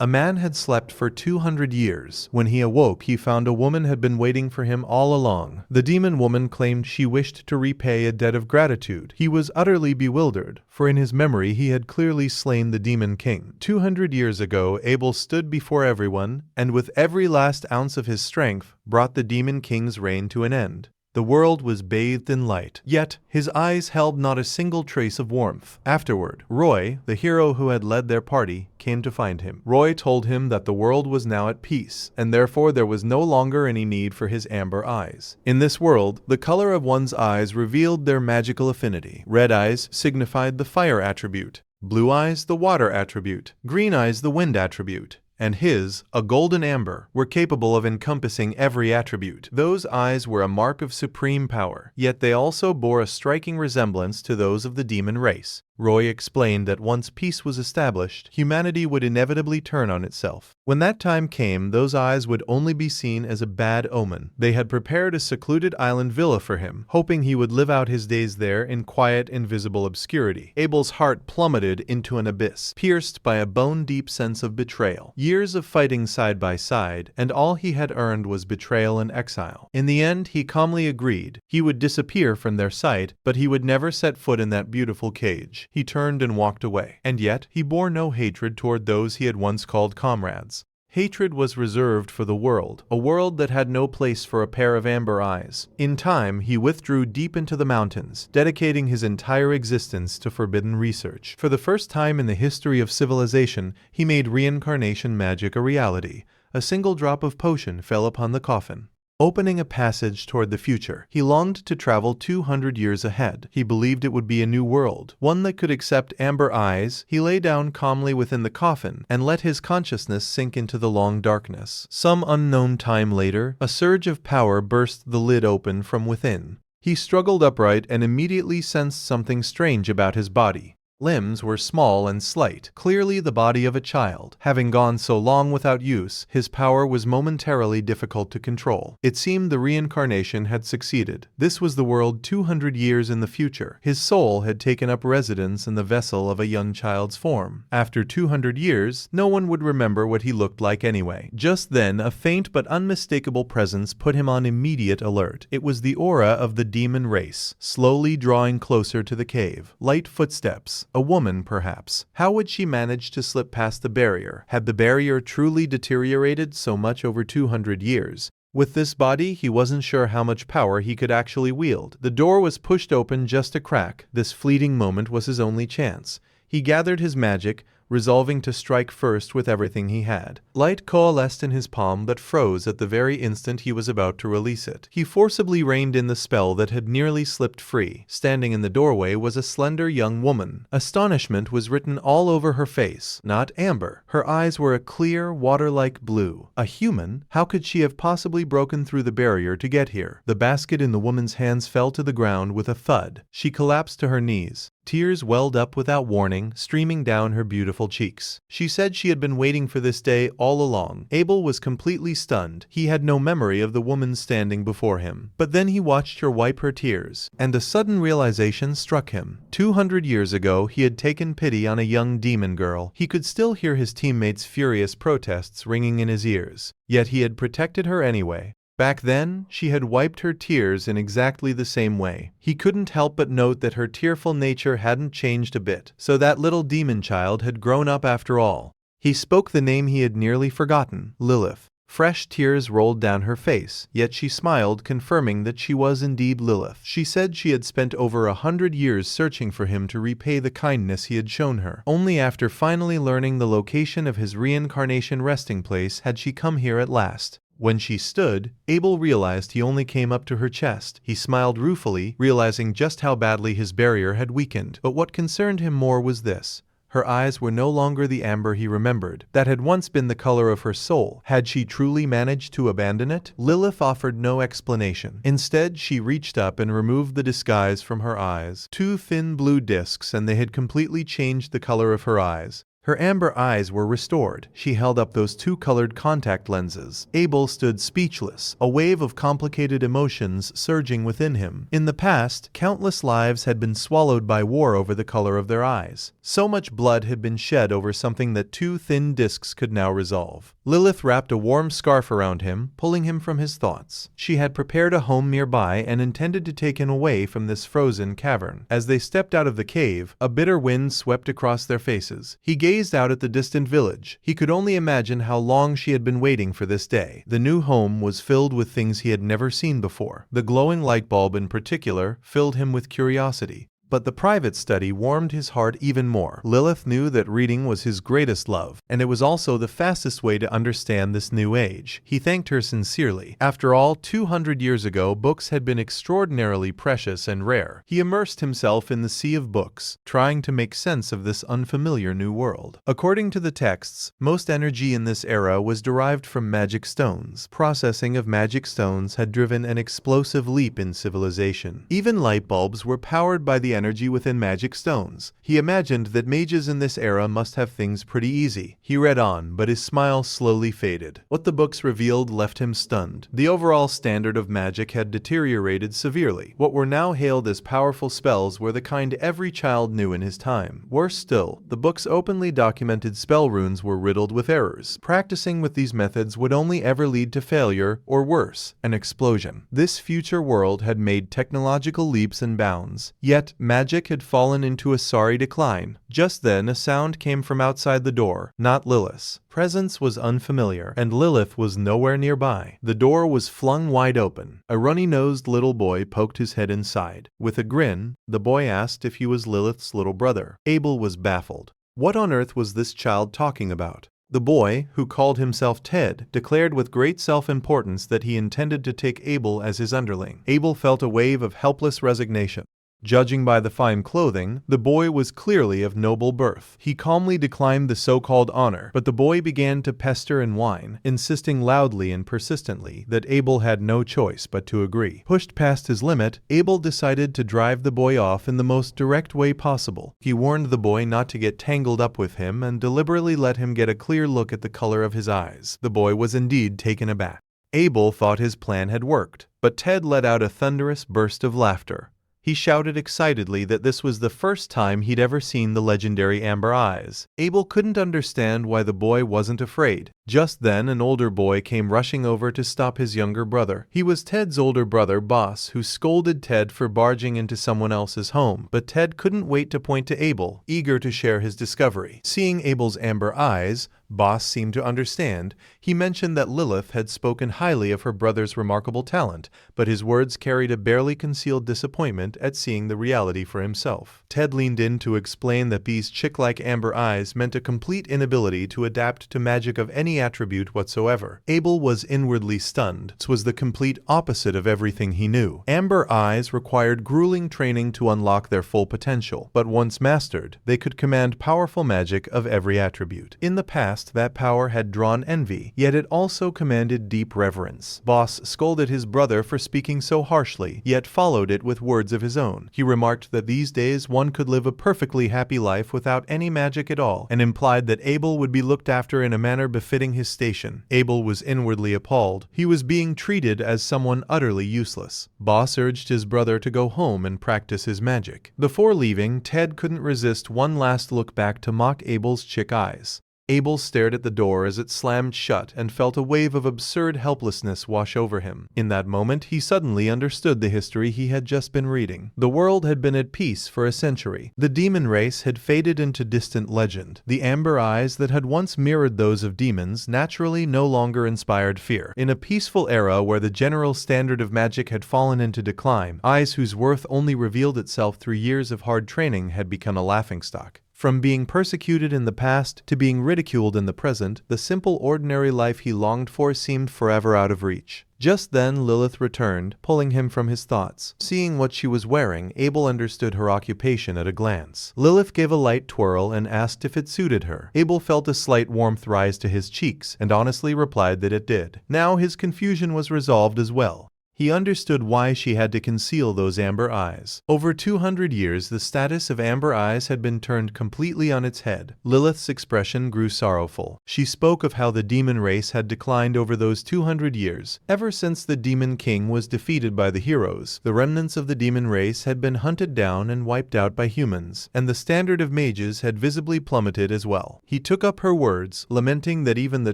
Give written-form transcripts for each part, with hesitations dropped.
A man had slept for 200 years. When he awoke, he found a woman had been waiting for him all along. The demon woman claimed she wished to repay a debt of gratitude. He was utterly bewildered, for in his memory he had clearly slain the demon king. 200 years ago, Abel stood before everyone, and with every last ounce of his strength, brought the demon king's reign to an end. The world was bathed in light, yet his eyes held not a single trace of warmth. Afterward, Roy, the hero who had led their party, came to find him. Roy told him that the world was now at peace, and therefore there was no longer any need for his amber eyes. In this world, the color of one's eyes revealed their magical affinity. Red eyes signified the fire attribute, blue eyes the water attribute, green eyes the wind attribute, and his, a golden amber, were capable of encompassing every attribute. Those eyes were a mark of supreme power, yet they also bore a striking resemblance to those of the demon race. Roy explained that once peace was established, humanity would inevitably turn on itself. When that time came, those eyes would only be seen as a bad omen. They had prepared a secluded island villa for him, hoping he would live out his days there in quiet, invisible obscurity. Abel's heart plummeted into an abyss, pierced by a bone-deep sense of betrayal. Years of fighting side by side, and all he had earned was betrayal and exile. In the end, he calmly agreed. He would disappear from their sight, but he would never set foot in that beautiful cage. He turned and walked away. And yet, he bore no hatred toward those he had once called comrades. Hatred was reserved for the world, a world that had no place for a pair of amber eyes. In time, he withdrew deep into the mountains, dedicating his entire existence to forbidden research. For the first time in the history of civilization, he made reincarnation magic a reality. A single drop of potion fell upon the coffin, opening a passage toward the future. He longed to travel 200 years ahead. He believed it would be a new world, one that could accept amber eyes. He lay down calmly within the coffin and let his consciousness sink into the long darkness. Some unknown time later, a surge of power burst the lid open from within. He struggled upright and immediately sensed something strange about his body. Limbs were small and slight, clearly the body of a child. Having gone so long without use, his power was momentarily difficult to control. It seemed the reincarnation had succeeded. This was the world 200 years in the future. His soul had taken up residence in the vessel of a young child's form. After 200 years, no one would remember what he looked like anyway. Just then, a faint but unmistakable presence put him on immediate alert. It was the aura of the demon race, slowly drawing closer to the cave. Light footsteps. A woman, perhaps. How would she manage to slip past the barrier? Had the barrier truly deteriorated so much over 200 years? With this body, he wasn't sure how much power he could actually wield. The door was pushed open just a crack. This fleeting moment was his only chance. He gathered his magic, resolving to strike first with everything he had. Light coalesced in his palm but froze at the very instant he was about to release it. He forcibly reined in the spell that had nearly slipped free. Standing in the doorway was a slender young woman. Astonishment was written all over her face. Not amber. Her eyes were a clear, water-like blue. A human? How could she have possibly broken through the barrier to get here? The basket in the woman's hands fell to the ground with a thud. She collapsed to her knees. Tears welled up without warning, streaming down her beautiful cheeks. She said she had been waiting for this day all along. Abel was completely stunned. He had no memory of the woman standing before him. But then he watched her wipe her tears, and a sudden realization struck him. 200 years ago, he had taken pity on a young demon girl. He could still hear his teammates' furious protests ringing in his ears. Yet he had protected her anyway. Back then, she had wiped her tears in exactly the same way. He couldn't help but note that her tearful nature hadn't changed a bit. So that little demon child had grown up after all. He spoke the name he had nearly forgotten, Lilith. Fresh tears rolled down her face, yet she smiled, confirming that she was indeed Lilith. She said she had spent over 100 years searching for him to repay the kindness he had shown her. Only after finally learning the location of his reincarnation resting place had she come here at last. When she stood, Abel realized he only came up to her chest. He smiled ruefully, realizing just how badly his barrier had weakened. But what concerned him more was this. Her eyes were no longer the amber he remembered. That had once been the color of her soul. Had she truly managed to abandon it? Lilith offered no explanation. Instead, she reached up and removed the disguise from her eyes. Two thin blue discs, and they had completely changed the color of her eyes. Her amber eyes were restored. She held up those two-colored contact lenses. Abel stood speechless, a wave of complicated emotions surging within him. In the past, countless lives had been swallowed by war over the color of their eyes. So much blood had been shed over something that two thin discs could now resolve. Lilith wrapped a warm scarf around him, pulling him from his thoughts. She had prepared a home nearby and intended to take him away from this frozen cavern. As they stepped out of the cave, a bitter wind swept across their faces. He gazed out at the distant village. He could only imagine how long she had been waiting for this day. The new home was filled with things he had never seen before. The glowing light bulb in particular filled him with curiosity. But the private study warmed his heart even more. Lilith knew that reading was his greatest love, and it was also the fastest way to understand this new age. He thanked her sincerely. After all, 200 years ago, books had been extraordinarily precious and rare. He immersed himself in the sea of books, trying to make sense of this unfamiliar new world. According to the texts, most energy in this era was derived from magic stones. Processing of magic stones had driven an explosive leap in civilization. Even light bulbs were powered by the energy within magic stones. He imagined that mages in this era must have things pretty easy. He read on, but his smile slowly faded. What the books revealed left him stunned. The overall standard of magic had deteriorated severely. What were now hailed as powerful spells were the kind every child knew in his time. Worse still, the books openly documented spell runes were riddled with errors. Practicing with these methods would only ever lead to failure, or worse, an explosion. This future world had made technological leaps and bounds. Yet, magic had fallen into a sorry decline. Just then, a sound came from outside the door, not Lilith's. Presence was unfamiliar, and Lilith was nowhere nearby. The door was flung wide open. A runny-nosed little boy poked his head inside. With a grin, the boy asked if he was Lilith's little brother. Abel was baffled. What on earth was this child talking about? The boy, who called himself Ted, declared with great self-importance that he intended to take Abel as his underling. Abel felt a wave of helpless resignation. Judging by the fine clothing, the boy was clearly of noble birth. He calmly declined the so-called honor, but the boy began to pester and whine, insisting loudly and persistently that Abel had no choice but to agree. Pushed past his limit, Abel decided to drive the boy off in the most direct way possible. He warned the boy not to get tangled up with him and deliberately let him get a clear look at the color of his eyes. The boy was indeed taken aback. Abel thought his plan had worked, but Ted let out a thunderous burst of laughter. He shouted excitedly that this was the first time he'd ever seen the legendary amber eyes. Abel couldn't understand why the boy wasn't afraid. Just then, an older boy came rushing over to stop his younger brother. He was Ted's older brother, Boss, who scolded Ted for barging into someone else's home. But Ted couldn't wait to point to Abel, eager to share his discovery. Seeing Abel's amber eyes, Boss seemed to understand. He mentioned that Lilith had spoken highly of her brother's remarkable talent, but his words carried a barely concealed disappointment at seeing the reality for himself. Ted leaned in to explain that these chick-like amber eyes meant a complete inability to adapt to magic of any attribute whatsoever. Abel was inwardly stunned. This was the complete opposite of everything he knew. Amber eyes required grueling training to unlock their full potential, but once mastered, they could command powerful magic of every attribute. In the past, that power had drawn envy, yet it also commanded deep reverence. Boss scolded his brother for speaking so harshly, yet followed it with words of his own. He remarked that these days one could live a perfectly happy life without any magic at all, and implied that Abel would be looked after in a manner befitting his station. Abel was inwardly appalled. He was being treated as someone utterly useless. Boss urged his brother to go home and practice his magic. Before leaving, Ted couldn't resist one last look back to mock Abel's chick eyes. Abel stared at the door as it slammed shut and felt a wave of absurd helplessness wash over him. In that moment, he suddenly understood the history he had just been reading. The world had been at peace for a century. The demon race had faded into distant legend. The amber eyes that had once mirrored those of demons naturally no longer inspired fear. In a peaceful era where the general standard of magic had fallen into decline, eyes whose worth only revealed itself through years of hard training had become a laughingstock. From being persecuted in the past to being ridiculed in the present, the simple ordinary life he longed for seemed forever out of reach. Just then Lilith returned, pulling him from his thoughts. Seeing what she was wearing, Abel understood her occupation at a glance. Lilith gave a light twirl and asked if it suited her. Abel felt a slight warmth rise to his cheeks, and honestly replied that it did. Now his confusion was resolved as well. He understood why she had to conceal those amber eyes. Over 200 years, the status of amber eyes had been turned completely on its head. Lilith's expression grew sorrowful. She spoke of how the demon race had declined over those 200 years. Ever since the demon king was defeated by the heroes, the remnants of the demon race had been hunted down and wiped out by humans, and the standard of mages had visibly plummeted as well. He took up her words, lamenting that even the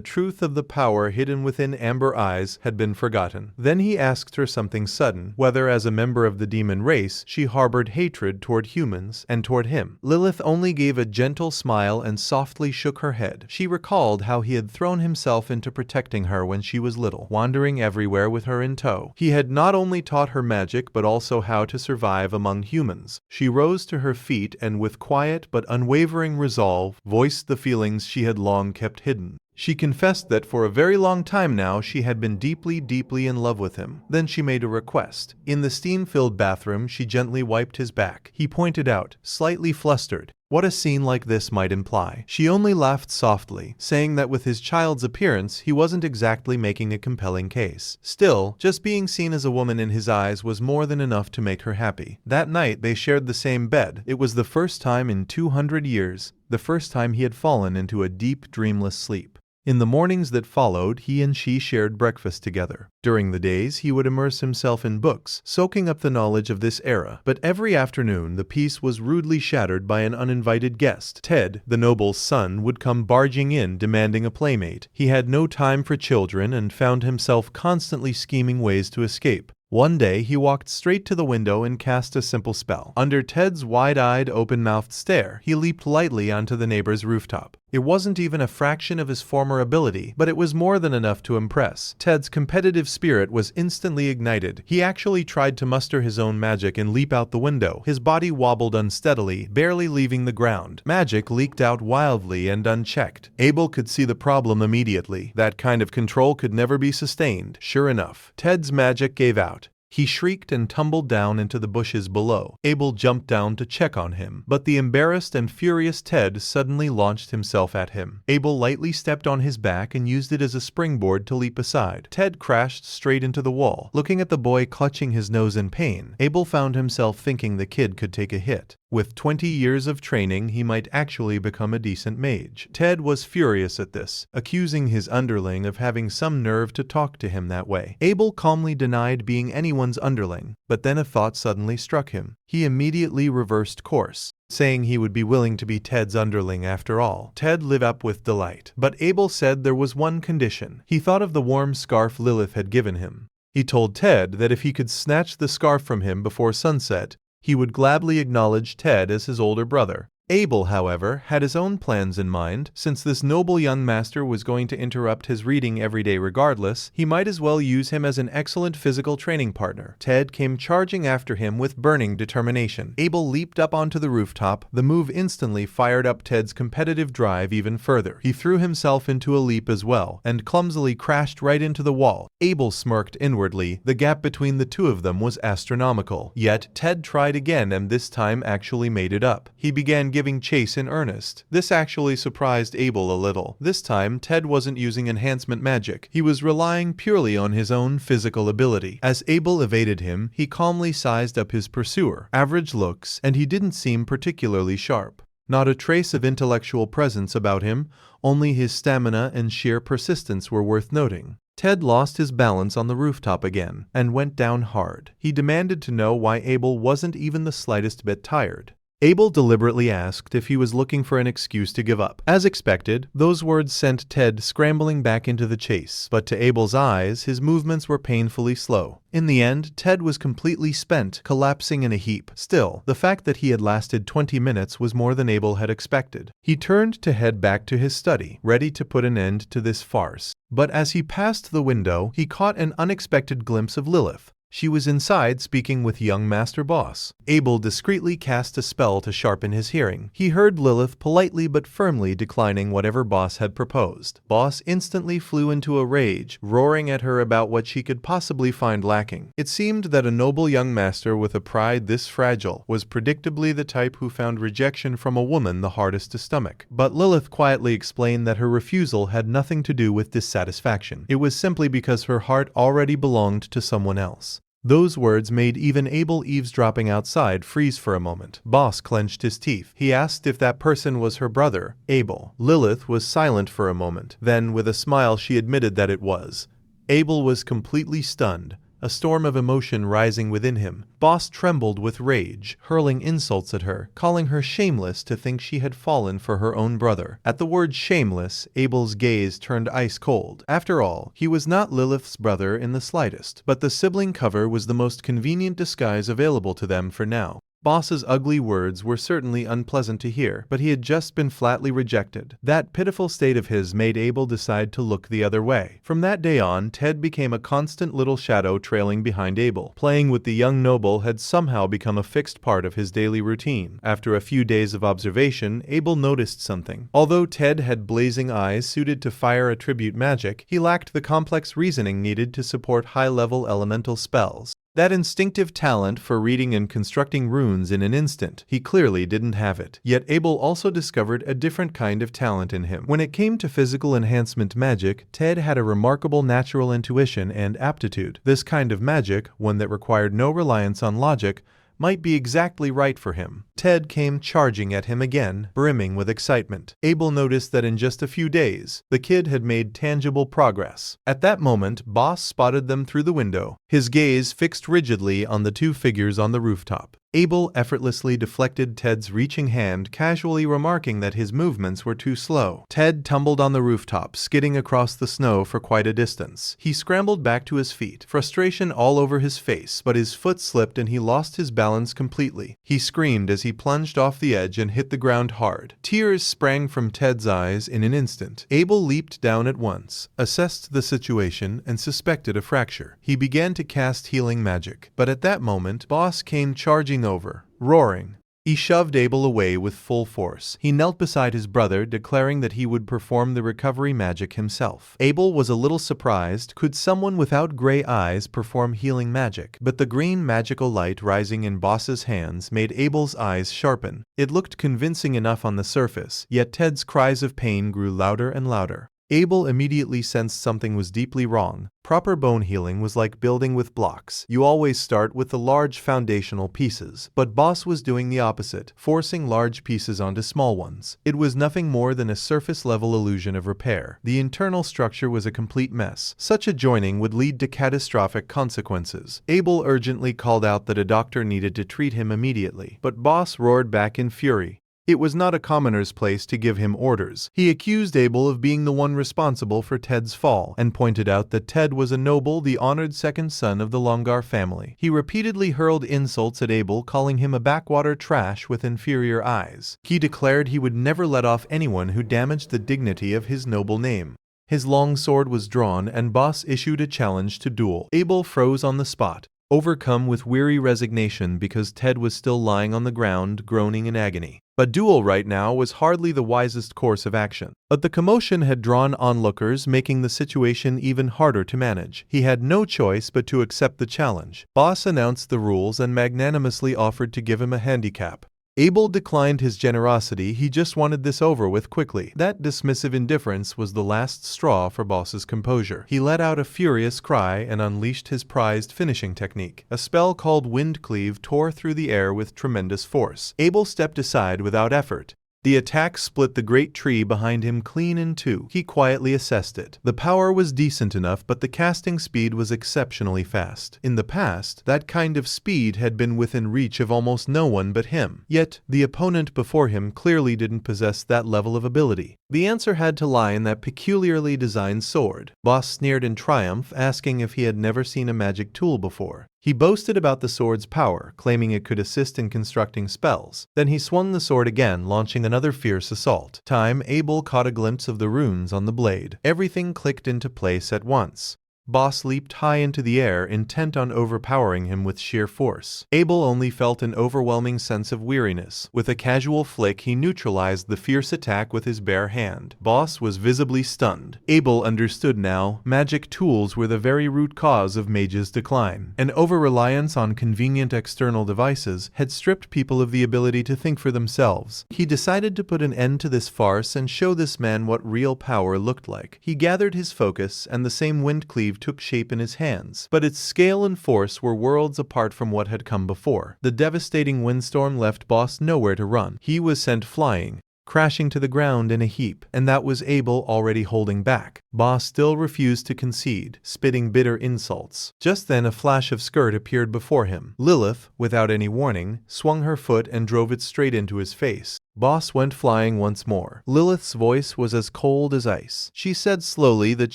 truth of the power hidden within amber eyes had been forgotten. Then he asked her something sudden, whether as a member of the demon race she harbored hatred toward humans and toward him. Lilith only gave a gentle smile and softly shook her head. She recalled how he had thrown himself into protecting her when she was little, wandering everywhere with her in tow. He had not only taught her magic but also how to survive among humans. She rose to her feet and with quiet but unwavering resolve voiced the feelings she had long kept hidden. She confessed that for a very long time now she had been deeply, deeply in love with him. Then she made a request. In the steam-filled bathroom, she gently wiped his back. He pointed out, slightly flustered, what a scene like this might imply. She only laughed softly, saying that with his child's appearance, he wasn't exactly making a compelling case. Still, just being seen as a woman in his eyes was more than enough to make her happy. That night, they shared the same bed. It was the first time in 200 years, the first time he had fallen into a deep, dreamless sleep. In the mornings that followed, he and she shared breakfast together. During the days, he would immerse himself in books, soaking up the knowledge of this era. But every afternoon, the peace was rudely shattered by an uninvited guest. Ted, the noble's son, would come barging in, demanding a playmate. He had no time for children and found himself constantly scheming ways to escape. One day, he walked straight to the window and cast a simple spell. Under Ted's wide-eyed, open-mouthed stare, he leaped lightly onto the neighbor's rooftop. It wasn't even a fraction of his former ability, but it was more than enough to impress. Ted's competitive spirit was instantly ignited. He actually tried to muster his own magic and leap out the window. His body wobbled unsteadily, barely leaving the ground. Magic leaked out wildly and unchecked. Abel could see the problem immediately. That kind of control could never be sustained. Sure enough, Ted's magic gave out. He shrieked and tumbled down into the bushes below. Abel jumped down to check on him, but the embarrassed and furious Ted suddenly launched himself at him. Abel lightly stepped on his back and used it as a springboard to leap aside. Ted crashed straight into the wall. Looking at the boy clutching his nose in pain, Abel found himself thinking the kid could take a hit. With 20 years of training, he might actually become a decent mage. Ted was furious at this, accusing his underling of having some nerve to talk to him that way. Abel calmly denied being anyone's underling, but then a thought suddenly struck him. He immediately reversed course, saying he would be willing to be Ted's underling after all. Ted lit up with delight, but Abel said there was one condition. He thought of the warm scarf Lilith had given him. He told Ted that if he could snatch the scarf from him before sunset, he would gladly acknowledge Ted as his older brother. Abel, however, had his own plans in mind. Since this noble young master was going to interrupt his reading every day regardless, he might as well use him as an excellent physical training partner. Ted came charging after him with burning determination. Abel leaped up onto the rooftop. The move instantly fired up Ted's competitive drive even further. He threw himself into a leap as well, and clumsily crashed right into the wall. Abel smirked inwardly. The gap between the two of them was astronomical. Yet, Ted tried again and this time actually made it up. He began giving chase in earnest. This actually surprised Abel a little. This time, Ted wasn't using enhancement magic. He was relying purely on his own physical ability. As Abel evaded him, he calmly sized up his pursuer. Average looks, and he didn't seem particularly sharp. Not a trace of intellectual presence about him, only his stamina and sheer persistence were worth noting. Ted lost his balance on the rooftop again, and went down hard. He demanded to know why Abel wasn't even the slightest bit tired. Abel deliberately asked if he was looking for an excuse to give up. As expected, those words sent Ted scrambling back into the chase, but to Abel's eyes, his movements were painfully slow. In the end, Ted was completely spent, collapsing in a heap. Still, the fact that he had lasted 20 minutes was more than Abel had expected. He turned to head back to his study, ready to put an end to this farce. But as he passed the window, he caught an unexpected glimpse of Lilith. She was inside speaking with young Master Boss. Abel discreetly cast a spell to sharpen his hearing. He heard Lilith politely but firmly declining whatever Boss had proposed. Boss instantly flew into a rage, roaring at her about what she could possibly find lacking. It seemed that a noble young master with a pride this fragile was predictably the type who found rejection from a woman the hardest to stomach. But Lilith quietly explained that her refusal had nothing to do with dissatisfaction. It was simply because her heart already belonged to someone else. Those words made even Abel eavesdropping outside freeze for a moment. Boss clenched his teeth. He asked if that person was her brother, Abel. Lilith was silent for a moment. Then, with a smile, she admitted that it was. Abel was completely stunned, a storm of emotion rising within him. Boss trembled with rage, hurling insults at her, calling her shameless to think she had fallen for her own brother. At the word shameless, Abel's gaze turned ice cold. After all, he was not Lilith's brother in the slightest, but the sibling cover was the most convenient disguise available to them for now. Boss's ugly words were certainly unpleasant to hear, but he had just been flatly rejected. That pitiful state of his made Abel decide to look the other way. From that day on, Ted became a constant little shadow trailing behind Abel. Playing with the young noble had somehow become a fixed part of his daily routine. After a few days of observation, Abel noticed something. Although Ted had blazing eyes suited to fire attribute magic, he lacked the complex reasoning needed to support high-level elemental spells. That instinctive talent for reading and constructing runes in an instant, he clearly didn't have it. Yet Abel also discovered a different kind of talent in him. When it came to physical enhancement magic, Ted had a remarkable natural intuition and aptitude. This kind of magic, one that required no reliance on logic, might be exactly right for him. Ted came charging at him again, brimming with excitement. Abel noticed that in just a few days, the kid had made tangible progress. At that moment, Boss spotted them through the window, his gaze fixed rigidly on the two figures on the rooftop. Abel effortlessly deflected Ted's reaching hand, casually remarking that his movements were too slow. Ted tumbled on the rooftop, skidding across the snow for quite a distance. He scrambled back to his feet, frustration all over his face, but his foot slipped and he lost his balance completely. He screamed as he plunged off the edge and hit the ground hard. Tears sprang from Ted's eyes in an instant. Abel leaped down at once, assessed the situation, and suspected a fracture. He began to cast healing magic, but at that moment, Boss came charging over, roaring. He shoved Abel away with full force. He knelt beside his brother, declaring that he would perform the recovery magic himself. Abel was a little surprised. Could someone without gray eyes perform healing magic? But the green magical light rising in Boss's hands made Abel's eyes sharpen. It looked convincing enough on the surface, yet Ted's cries of pain grew louder and louder. Abel immediately sensed something was deeply wrong. Proper bone healing was like building with blocks. You always start with the large foundational pieces. But Boss was doing the opposite, forcing large pieces onto small ones. It was nothing more than a surface-level illusion of repair. The internal structure was a complete mess. Such a joining would lead to catastrophic consequences. Abel urgently called out that a doctor needed to treat him immediately. But Boss roared back in fury. It was not a commoner's place to give him orders. He accused Abel of being the one responsible for Ted's fall, and pointed out that Ted was a noble, the honored second son of the Longar family. He repeatedly hurled insults at Abel, calling him a backwater trash with inferior eyes. He declared he would never let off anyone who damaged the dignity of his noble name. His long sword was drawn, and Boss issued a challenge to duel. Abel froze on the spot, overcome with weary resignation because Ted was still lying on the ground, groaning in agony. A duel right now was hardly the wisest course of action. But the commotion had drawn onlookers, making the situation even harder to manage. He had no choice but to accept the challenge. Boss announced the rules and magnanimously offered to give him a handicap. Abel declined his generosity. He just wanted this over with quickly. That dismissive indifference was the last straw for Boss's composure. He let out a furious cry and unleashed his prized finishing technique. A spell called Wind Cleave tore through the air with tremendous force. Abel stepped aside without effort. The attack split the great tree behind him clean in two. He quietly assessed it. The power was decent enough, but the casting speed was exceptionally fast. In the past, that kind of speed had been within reach of almost no one but him. Yet, the opponent before him clearly didn't possess that level of ability. The answer had to lie in that peculiarly designed sword. Boss sneered in triumph, asking if he had never seen a magic tool before. He boasted about the sword's power, claiming it could assist in constructing spells. Then he swung the sword again, launching another fierce assault. Abel caught a glimpse of the runes on the blade. Everything clicked into place at once. Boss leaped high into the air, intent on overpowering him with sheer force. Abel only felt an overwhelming sense of weariness. With a casual flick, he neutralized the fierce attack with his bare hand. Boss was visibly stunned. Abel understood now. Magic tools were the very root cause of mages' decline. An over-reliance on convenient external devices had stripped people of the ability to think for themselves. He decided to put an end to this farce and show this man what real power looked like. He gathered his focus, and the same wind cleave took shape in his hands, but its scale and force were worlds apart from what had come before. The devastating windstorm left Boss nowhere to run. He was sent flying, crashing to the ground in a heap, and that was Abel already holding back. Boss still refused to concede, spitting bitter insults. Just then a flash of skirt appeared before him. Lilith, without any warning, swung her foot and drove it straight into his face. Boss went flying once more. Lilith's voice was as cold as ice. She said slowly that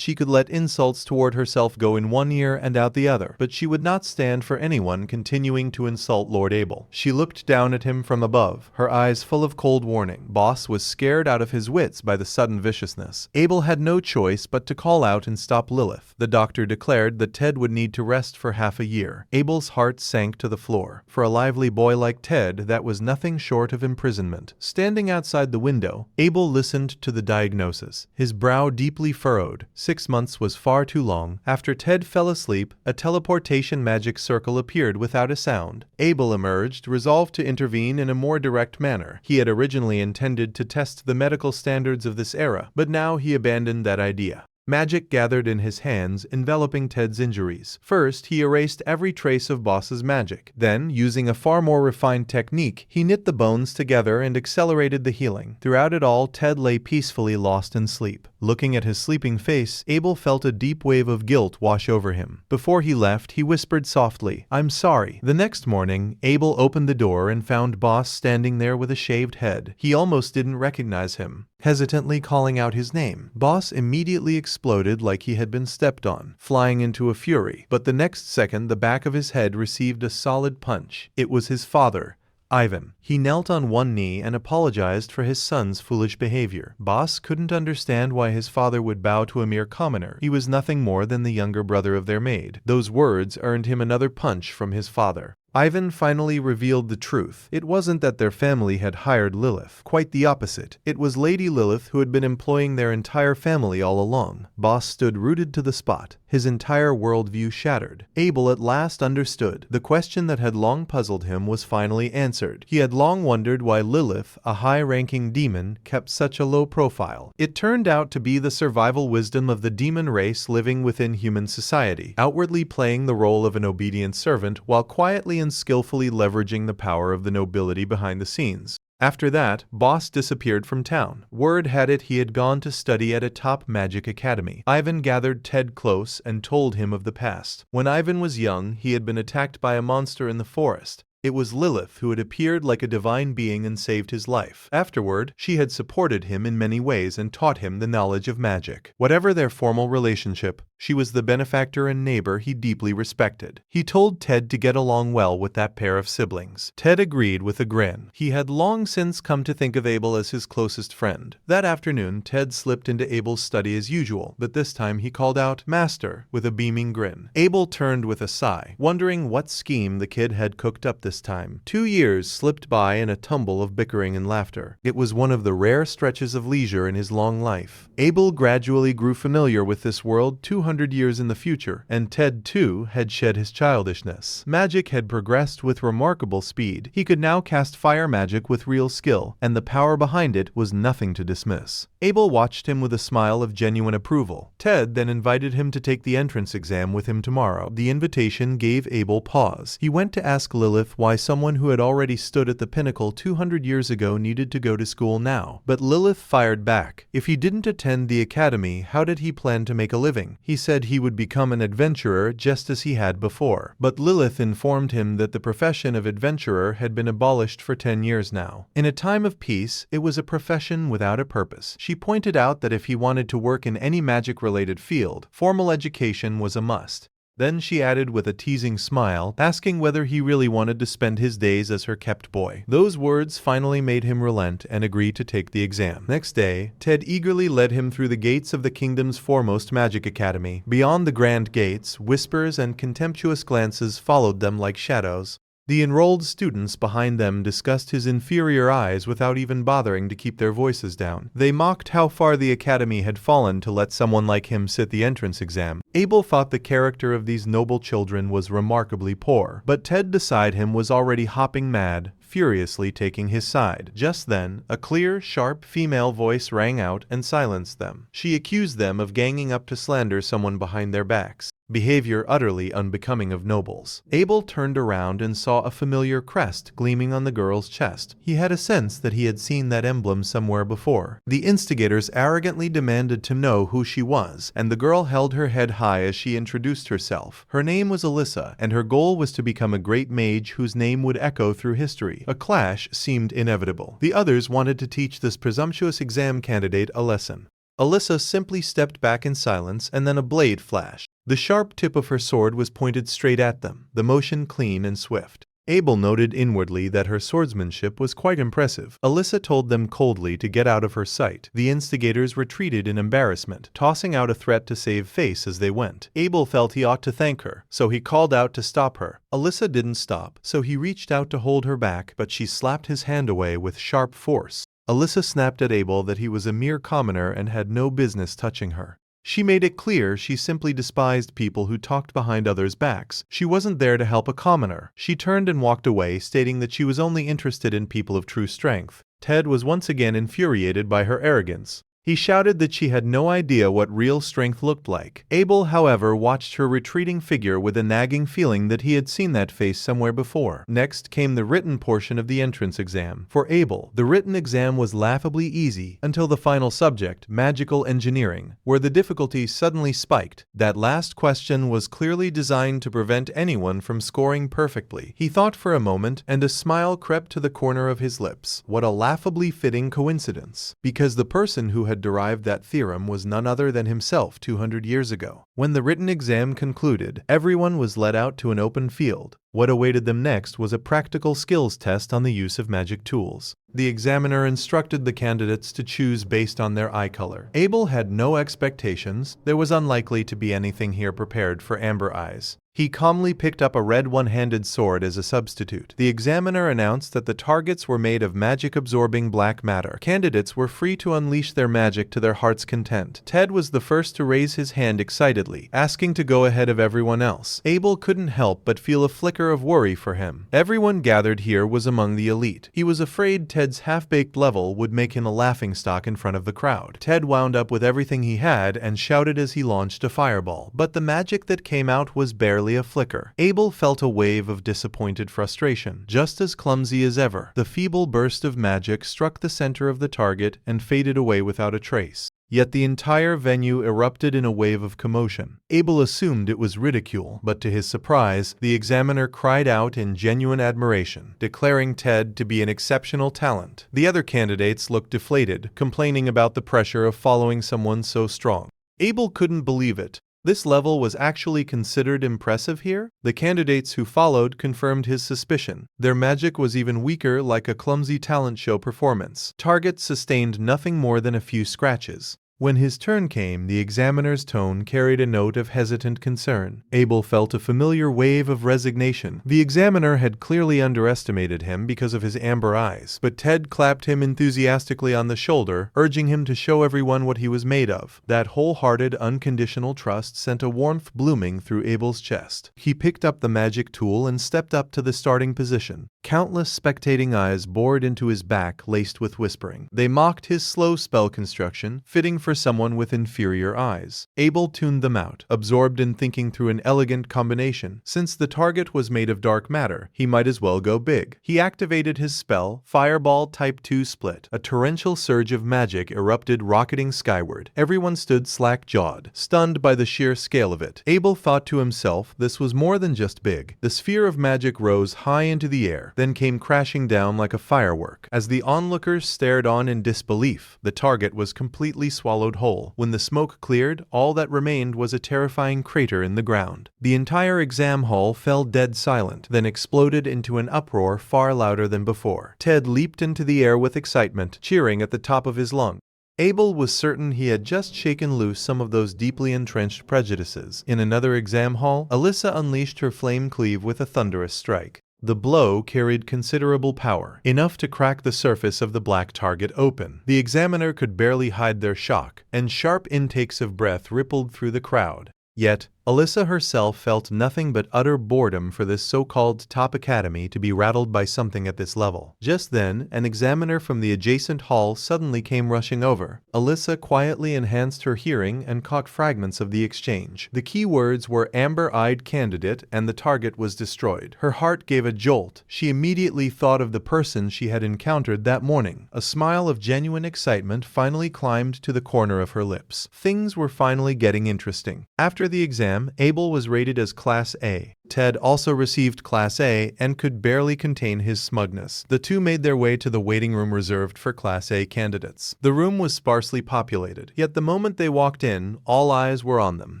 she could let insults toward herself go in one ear and out the other, but she would not stand for anyone continuing to insult Lord Abel. She looked down at him from above, her eyes full of cold warning. Boss was scared out of his wits by the sudden viciousness. Abel had no choice but to call out and stop Lilith. The doctor declared that Ted would need to rest for half a year. Abel's heart sank to the floor. For a lively boy like Ted, that was nothing short of imprisonment. Standing outside the window, Abel listened to the diagnosis, his brow deeply furrowed. 6 months was far too long. After Ted fell asleep, a teleportation magic circle appeared without a sound. Abel emerged, resolved to intervene in a more direct manner. He had originally intended to test the medical standards of this era, but now he abandoned that idea. Magic gathered in his hands, enveloping Ted's injuries. First, he erased every trace of Boss's magic. Then, using a far more refined technique, he knit the bones together and accelerated the healing. Throughout it all, Ted lay peacefully lost in sleep. Looking at his sleeping face, Abel felt a deep wave of guilt wash over him. Before he left, he whispered softly, "I'm sorry." The next morning, Abel opened the door and found Boss standing there with a shaved head. He almost didn't recognize him. Hesitantly calling out his name, Boss immediately exploded like he had been stepped on, flying into a fury. But the next second, the back of his head received a solid punch. It was his father, Ivan. He knelt on one knee and apologized for his son's foolish behavior. Boss couldn't understand why his father would bow to a mere commoner. He was nothing more than the younger brother of their maid. Those words earned him another punch from his father. Ivan finally revealed the truth. It wasn't that their family had hired Lilith. Quite the opposite. It was Lady Lilith who had been employing their entire family all along. Boss stood rooted to the spot, his entire worldview shattered. Abel at last understood. The question that had long puzzled him was finally answered. He had long wondered why Lilith, a high-ranking demon, kept such a low profile. It turned out to be the survival wisdom of the demon race living within human society, outwardly playing the role of an obedient servant while quietly and skillfully leveraging the power of the nobility behind the scenes. After that, Boss disappeared from town. Word had it he had gone to study at a top magic academy. Ivan gathered Ted close and told him of the past. When Ivan was young, he had been attacked by a monster in the forest. It was Lilith who had appeared like a divine being and saved his life. Afterward, she had supported him in many ways and taught him the knowledge of magic. Whatever their formal relationship, she was the benefactor and neighbor he deeply respected. He told Ted to get along well with that pair of siblings. Ted agreed with a grin. He had long since come to think of Abel as his closest friend. That afternoon, Ted slipped into Abel's study as usual, but this time he called out, "Master," with a beaming grin. Abel turned with a sigh, wondering what scheme the kid had cooked up this time. 2 years slipped by in a tumble of bickering and laughter. It was one of the rare stretches of leisure in his long life. Abel gradually grew familiar with this world 200 years in the future, and Ted, too, had shed his childishness. Magic had progressed with remarkable speed. He could now cast fire magic with real skill, and the power behind it was nothing to dismiss. Abel watched him with a smile of genuine approval. Ted then invited him to take the entrance exam with him tomorrow. The invitation gave Abel pause. He went to ask Lilith why someone who had already stood at the pinnacle 200 years ago needed to go to school now. But Lilith fired back. If he didn't attend the academy, how did he plan to make a living? He said he would become an adventurer just as he had before. But Lilith informed him that the profession of adventurer had been abolished for 10 years now. In a time of peace, it was a profession without a purpose. She pointed out that if he wanted to work in any magic-related field, formal education was a must. Then she added with a teasing smile, asking whether he really wanted to spend his days as her kept boy. Those words finally made him relent and agree to take the exam. Next day, Ted eagerly led him through the gates of the kingdom's foremost magic academy. Beyond the grand gates, whispers and contemptuous glances followed them like shadows. The enrolled students behind them discussed his inferior eyes without even bothering to keep their voices down. They mocked how far the academy had fallen to let someone like him sit the entrance exam. Abel thought the character of these noble children was remarkably poor, but Ted beside him was already hopping mad, furiously taking his side. Just then, a clear, sharp female voice rang out and silenced them. She accused them of ganging up to slander someone behind their backs, behavior utterly unbecoming of nobles. Abel turned around and saw a familiar crest gleaming on the girl's chest. He had a sense that he had seen that emblem somewhere before. The instigators arrogantly demanded to know who she was, and the girl held her head high as she introduced herself. Her name was Alyssa, and her goal was to become a great mage whose name would echo through history. A clash seemed inevitable. The others wanted to teach this presumptuous exam candidate a lesson. Alyssa simply stepped back in silence, and then a blade flashed. The sharp tip of her sword was pointed straight at them, the motion clean and swift. Abel noted inwardly that her swordsmanship was quite impressive. Alyssa told them coldly to get out of her sight. The instigators retreated in embarrassment, tossing out a threat to save face as they went. Abel felt he ought to thank her, so he called out to stop her. Alyssa didn't stop, so he reached out to hold her back, but she slapped his hand away with sharp force. Alyssa snapped at Abel that he was a mere commoner and had no business touching her. She made it clear she simply despised people who talked behind others' backs. She wasn't there to help a commoner. She turned and walked away, stating that she was only interested in people of true strength. Ted was once again infuriated by her arrogance. He shouted that she had no idea what real strength looked like. Abel, however, watched her retreating figure with a nagging feeling that he had seen that face somewhere before. Next came the written portion of the entrance exam. For Abel, the written exam was laughably easy until the final subject, magical engineering, where the difficulty suddenly spiked. That last question was clearly designed to prevent anyone from scoring perfectly. He thought for a moment, and a smile crept to the corner of his lips. What a laughably fitting coincidence, because the person who had derived that theorem was none other than himself 200 years ago. When the written exam concluded, everyone was led out to an open field. What awaited them next was a practical skills test on the use of magic tools. The examiner instructed the candidates to choose based on their eye color. Abel had no expectations. There was unlikely to be anything here prepared for amber eyes. He calmly picked up a red one-handed sword as a substitute. The examiner announced that the targets were made of magic-absorbing black matter. Candidates were free to unleash their magic to their heart's content. Ted was the first to raise his hand excitedly, asking to go ahead of everyone else. Abel couldn't help but feel a flicker of worry for him. Everyone gathered here was among the elite. He was afraid Ted's half-baked level would make him a laughingstock in front of the crowd. Ted wound up with everything he had and shouted as he launched a fireball, but the magic that came out was barely a flicker. Abel felt a wave of disappointed frustration. Just as clumsy as ever, the feeble burst of magic struck the center of the target and faded away without a trace. Yet the entire venue erupted in a wave of commotion. Abel assumed it was ridicule, but to his surprise, the examiner cried out in genuine admiration, declaring Ted to be an exceptional talent. The other candidates looked deflated, complaining about the pressure of following someone so strong. Abel couldn't believe it. This level was actually considered impressive here? The candidates who followed confirmed his suspicion. Their magic was even weaker, like a clumsy talent show performance. Targets sustained nothing more than a few scratches. When his turn came, the examiner's tone carried a note of hesitant concern. Abel felt a familiar wave of resignation. The examiner had clearly underestimated him because of his amber eyes, but Ted clapped him enthusiastically on the shoulder, urging him to show everyone what he was made of. That wholehearted, unconditional trust sent a warmth blooming through Abel's chest. He picked up the magic tool and stepped up to the starting position. Countless spectating eyes bored into his back, laced with whispering. They mocked his slow spell construction, fitting for someone with inferior eyes. Abel tuned them out, absorbed in thinking through an elegant combination. Since the target was made of dark matter, he might as well go big. He activated his spell, Fireball Type 2 Split. A torrential surge of magic erupted, rocketing skyward. Everyone stood slack-jawed, stunned by the sheer scale of it. Abel thought to himself, this was more than just big. The sphere of magic rose high into the air, fire, then came crashing down like a firework. As the onlookers stared on in disbelief, the target was completely swallowed whole. When the smoke cleared, all that remained was a terrifying crater in the ground. The entire exam hall fell dead silent, then exploded into an uproar far louder than before. Ted leaped into the air with excitement, cheering at the top of his lungs. Abel was certain he had just shaken loose some of those deeply entrenched prejudices. In another exam hall, Alyssa unleashed her flame cleave with a thunderous strike. The blow carried considerable power, enough to crack the surface of the black target open. The examiner could barely hide their shock, and sharp intakes of breath rippled through the crowd. Yet, Alyssa herself felt nothing but utter boredom for this so-called top academy to be rattled by something at this level. Just then, an examiner from the adjacent hall suddenly came rushing over. Alyssa quietly enhanced her hearing and caught fragments of the exchange. The key words were amber-eyed candidate and the target was destroyed. Her heart gave a jolt. She immediately thought of the person she had encountered that morning. A smile of genuine excitement finally climbed to the corner of her lips. Things were finally getting interesting. After the exam, Abel was rated as Class A. Ted also received Class A and could barely contain his smugness. The two made their way to the waiting room reserved for Class A candidates. The room was sparsely populated, yet the moment they walked in, all eyes were on them.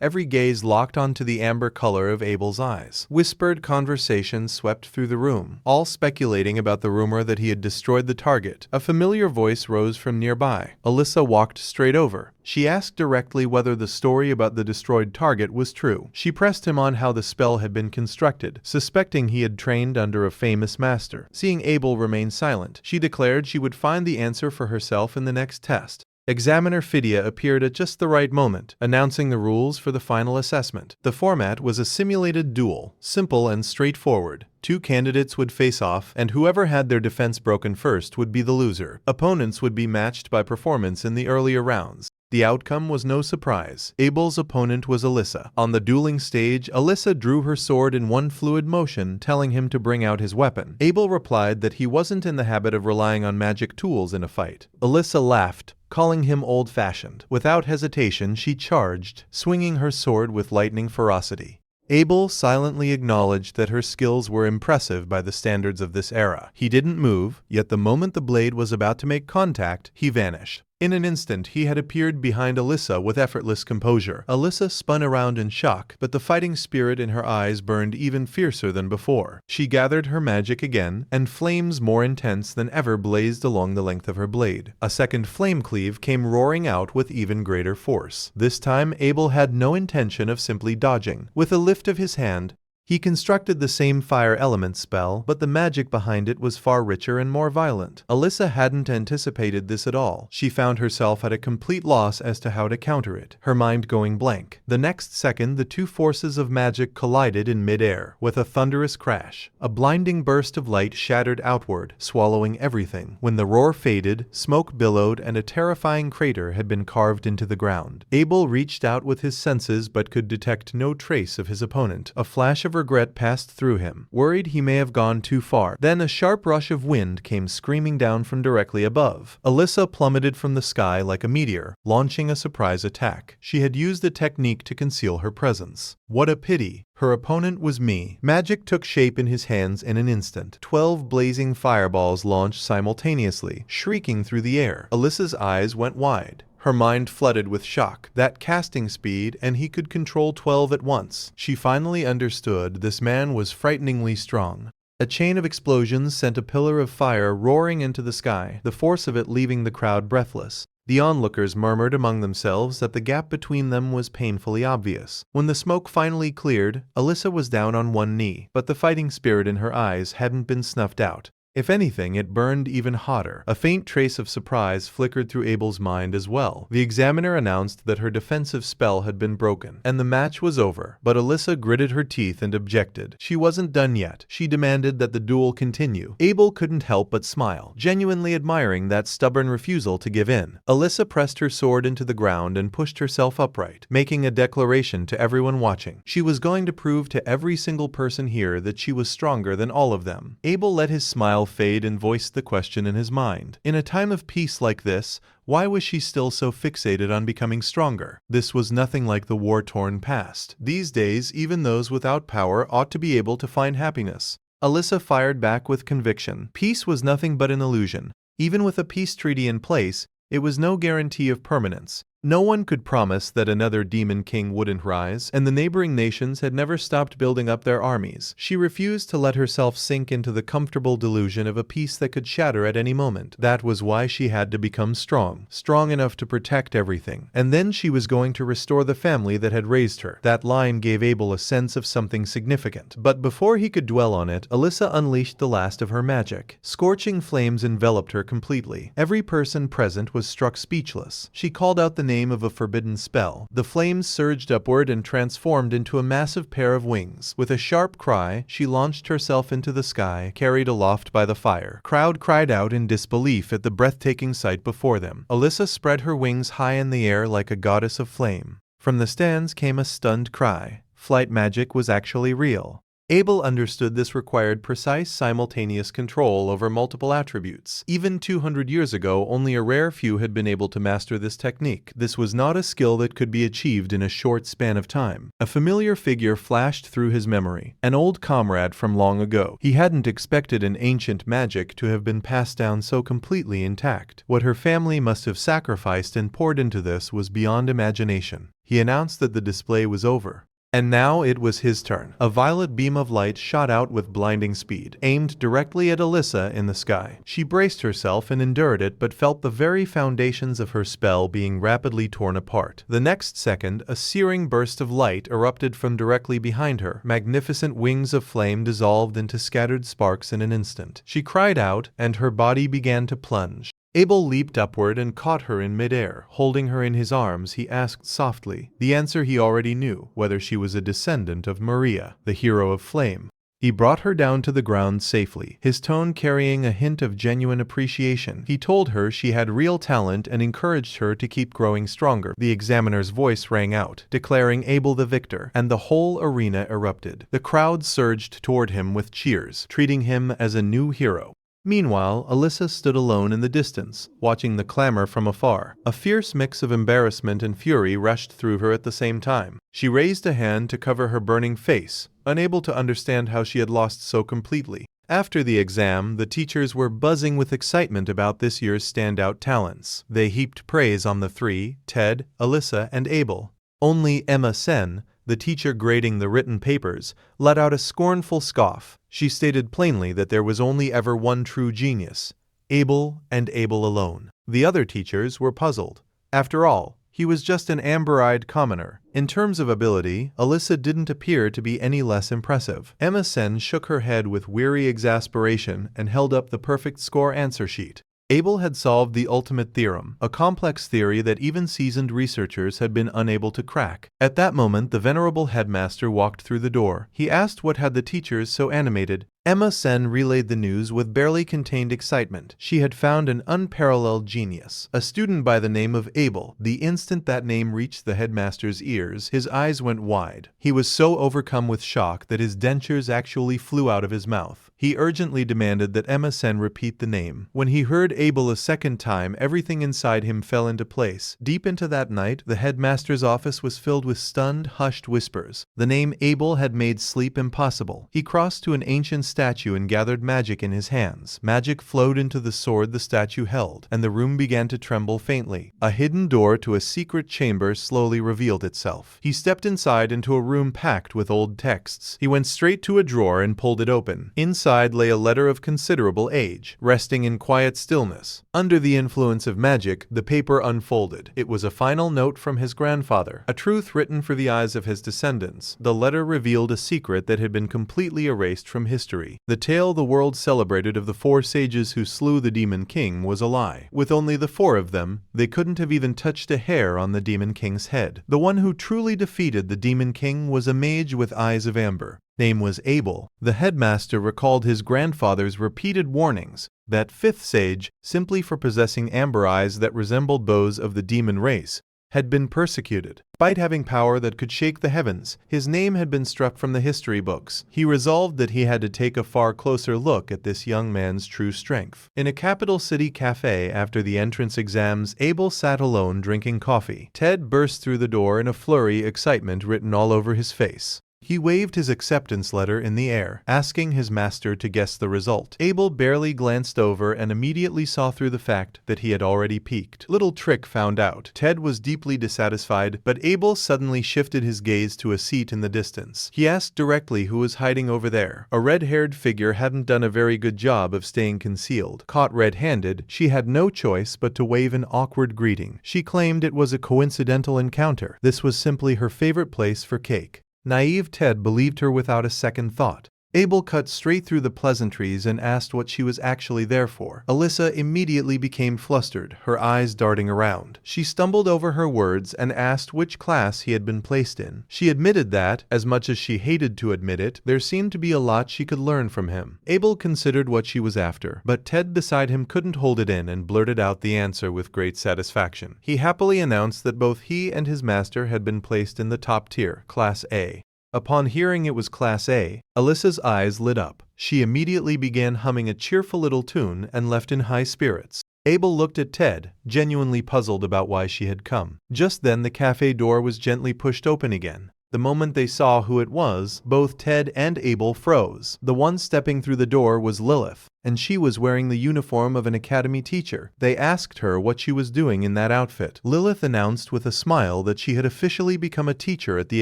Every gaze locked onto the amber color of Abel's eyes. Whispered conversations swept through the room, all speculating about the rumor that he had destroyed the target. A familiar voice rose from nearby. Alyssa walked straight over. She asked directly whether the story about the destroyed target was true. She pressed him on how the spell had been constructed, suspecting he had trained under a famous master. Seeing Abel remain silent, she declared she would find the answer for herself in the next test. Examiner Phidia appeared at just the right moment, announcing the rules for the final assessment. The format was a simulated duel, simple and straightforward. Two candidates would face off, and whoever had their defense broken first would be the loser. Opponents would be matched by performance in the earlier rounds. The outcome was no surprise. Abel's opponent was Alyssa. On the dueling stage, Alyssa drew her sword in one fluid motion, telling him to bring out his weapon. Abel replied that he wasn't in the habit of relying on magic tools in a fight. Alyssa laughed, calling him old-fashioned. Without hesitation, she charged, swinging her sword with lightning ferocity. Abel silently acknowledged that her skills were impressive by the standards of this era. He didn't move, yet the moment the blade was about to make contact, he vanished. In an instant, he had appeared behind Alyssa with effortless composure. Alyssa spun around in shock, but the fighting spirit in her eyes burned even fiercer than before. She gathered her magic again, and flames more intense than ever blazed along the length of her blade. A second flame cleave came roaring out with even greater force. This time, Abel had no intention of simply dodging. With a lift of his hand, he constructed the same fire element spell, but the magic behind it was far richer and more violent. Alyssa hadn't anticipated this at all. She found herself at a complete loss as to how to counter it, her mind going blank. The next second, the two forces of magic collided in mid-air. With a thunderous crash, a blinding burst of light shattered outward, swallowing everything. When the roar faded, smoke billowed and a terrifying crater had been carved into the ground. Abel reached out with his senses but could detect no trace of his opponent. A flash of regret passed through him, worried he may have gone too far. Then a sharp rush of wind came screaming down from directly above. Alyssa plummeted from the sky like a meteor, launching a surprise attack. She had used a technique to conceal her presence. What a pity! Her opponent was me. Magic took shape in his hands in an instant. 12 blazing fireballs launched simultaneously, shrieking through the air. Alyssa's eyes went wide. Her mind flooded with shock. That casting speed, and he could control 12 at once. She finally understood this man was frighteningly strong. A chain of explosions sent a pillar of fire roaring into the sky, the force of it leaving the crowd breathless. The onlookers murmured among themselves that the gap between them was painfully obvious. When the smoke finally cleared, Alyssa was down on one knee, but the fighting spirit in her eyes hadn't been snuffed out. If anything, it burned even hotter. A faint trace of surprise flickered through Abel's mind as well. The examiner announced that her defensive spell had been broken, and the match was over. But Alyssa gritted her teeth and objected. She wasn't done yet. She demanded that the duel continue. Abel couldn't help but smile, genuinely admiring that stubborn refusal to give in. Alyssa pressed her sword into the ground and pushed herself upright, making a declaration to everyone watching. She was going to prove to every single person here that she was stronger than all of them. Abel let his smile fade and voiced the question in his mind. In a time of peace like this, why was she still so fixated on becoming stronger? This was nothing like the war-torn past. These days, even those without power ought to be able to find happiness. Alyssa fired back with conviction. Peace was nothing but an illusion. Even with a peace treaty in place, it was no guarantee of permanence. No one could promise that another demon king wouldn't rise, and the neighboring nations had never stopped building up their armies. She refused to let herself sink into the comfortable delusion of a peace that could shatter at any moment. That was why she had to become strong enough to protect everything. And then she was going to restore the family that had raised her. That line gave Abel a sense of something significant. But before he could dwell on it, Alyssa unleashed the last of her magic. Scorching flames enveloped her completely. Every person present was struck speechless. She called out the name of a forbidden spell. The flames surged upward and transformed into a massive pair of wings. With a sharp cry, she launched herself into the sky, carried aloft by the fire. Crowd cried out in disbelief at the breathtaking sight before them. Alyssa spread her wings high in the air like a goddess of flame. From the stands came a stunned cry. Flight magic was actually real. Abel understood this required precise simultaneous control over multiple attributes. Even 200 years ago, only a rare few had been able to master this technique. This was not a skill that could be achieved in a short span of time. A familiar figure flashed through his memory, an old comrade from long ago. He hadn't expected an ancient magic to have been passed down so completely intact. What her family must have sacrificed and poured into this was beyond imagination. He announced that the display was over. And now it was his turn. A violet beam of light shot out with blinding speed, aimed directly at Alyssa in the sky. She braced herself and endured it, but felt the very foundations of her spell being rapidly torn apart. The next second, a searing burst of light erupted from directly behind her. Magnificent wings of flame dissolved into scattered sparks in an instant. She cried out, and her body began to plunge. Abel leaped upward and caught her in midair. Holding her in his arms, he asked softly, the answer he already knew, whether she was a descendant of Maria, the hero of flame. He brought her down to the ground safely, his tone carrying a hint of genuine appreciation. He told her she had real talent and encouraged her to keep growing stronger. The examiner's voice rang out, declaring Abel the victor, and the whole arena erupted. The crowd surged toward him with cheers, treating him as a new hero. Meanwhile, Alyssa stood alone in the distance, watching the clamor from afar. A fierce mix of embarrassment and fury rushed through her at the same time. She raised a hand to cover her burning face, unable to understand how she had lost so completely. After the exam, the teachers were buzzing with excitement about this year's standout talents. They heaped praise on the three, Ted, Alyssa, and Abel. Only Emma Sen, the teacher grading the written papers, let out a scornful scoff. She stated plainly that there was only ever one true genius, Abel and Abel alone. The other teachers were puzzled. After all, he was just an amber-eyed commoner. In terms of ability, Alyssa didn't appear to be any less impressive. Emma Sen shook her head with weary exasperation and held up the perfect score answer sheet. Abel had solved the ultimate theorem, a complex theory that even seasoned researchers had been unable to crack. At that moment, the venerable headmaster walked through the door. He asked what had the teachers so animated. Emma Sen relayed the news with barely contained excitement. She had found an unparalleled genius, a student by the name of Abel. The instant that name reached the headmaster's ears, his eyes went wide. He was so overcome with shock that his dentures actually flew out of his mouth. He urgently demanded that Emma Sen repeat the name. When he heard Abel a second time, everything inside him fell into place. Deep into that night, the headmaster's office was filled with stunned, hushed whispers. The name Abel had made sleep impossible. He crossed to an ancient statue and gathered magic in his hands. Magic flowed into the sword the statue held, and the room began to tremble faintly. A hidden door to a secret chamber slowly revealed itself. He stepped inside into a room packed with old texts. He went straight to a drawer and pulled it open. Inside lay a letter of considerable age, resting in quiet stillness. Under the influence of magic, the paper unfolded. It was a final note from his grandfather, a truth written for the eyes of his descendants. The letter revealed a secret that had been completely erased from history. The tale the world celebrated of the 4 sages who slew the Demon King was a lie. With only the 4 of them, they couldn't have even touched a hair on the Demon King's head. The one who truly defeated the Demon King was a mage with eyes of amber. Name was Abel. The headmaster recalled his grandfather's repeated warnings. That 5th sage, simply for possessing amber eyes that resembled those of the demon race, had been persecuted. Despite having power that could shake the heavens, his name had been struck from the history books. He resolved that he had to take a far closer look at this young man's true strength. In a capital city cafe after the entrance exams, Abel sat alone drinking coffee. Ted burst through the door in a flurry, excitement written all over his face. He waved his acceptance letter in the air, asking his master to guess the result. Abel barely glanced over and immediately saw through the fact that he had already peeked. Little trick found out. Ted was deeply dissatisfied, but Abel suddenly shifted his gaze to a seat in the distance. He asked directly who was hiding over there. A red-haired figure hadn't done a very good job of staying concealed. Caught red-handed, she had no choice but to wave an awkward greeting. She claimed it was a coincidental encounter. This was simply her favorite place for cake. Naive Ted believed her without a second thought. Abel cut straight through the pleasantries and asked what she was actually there for. Alyssa immediately became flustered, her eyes darting around. She stumbled over her words and asked which class he had been placed in. She admitted that, as much as she hated to admit it, there seemed to be a lot she could learn from him. Abel considered what she was after, but Ted beside him couldn't hold it in and blurted out the answer with great satisfaction. He happily announced that both he and his master had been placed in the top tier, Class A. Upon hearing it was Class A, Alyssa's eyes lit up. She immediately began humming a cheerful little tune and left in high spirits. Abel looked at Ted, genuinely puzzled about why she had come. Just then the cafe door was gently pushed open again. The moment they saw who it was, both Ted and Abel froze. The one stepping through the door was Lilith, and she was wearing the uniform of an academy teacher. They asked her what she was doing in that outfit. Lilith announced with a smile that she had officially become a teacher at the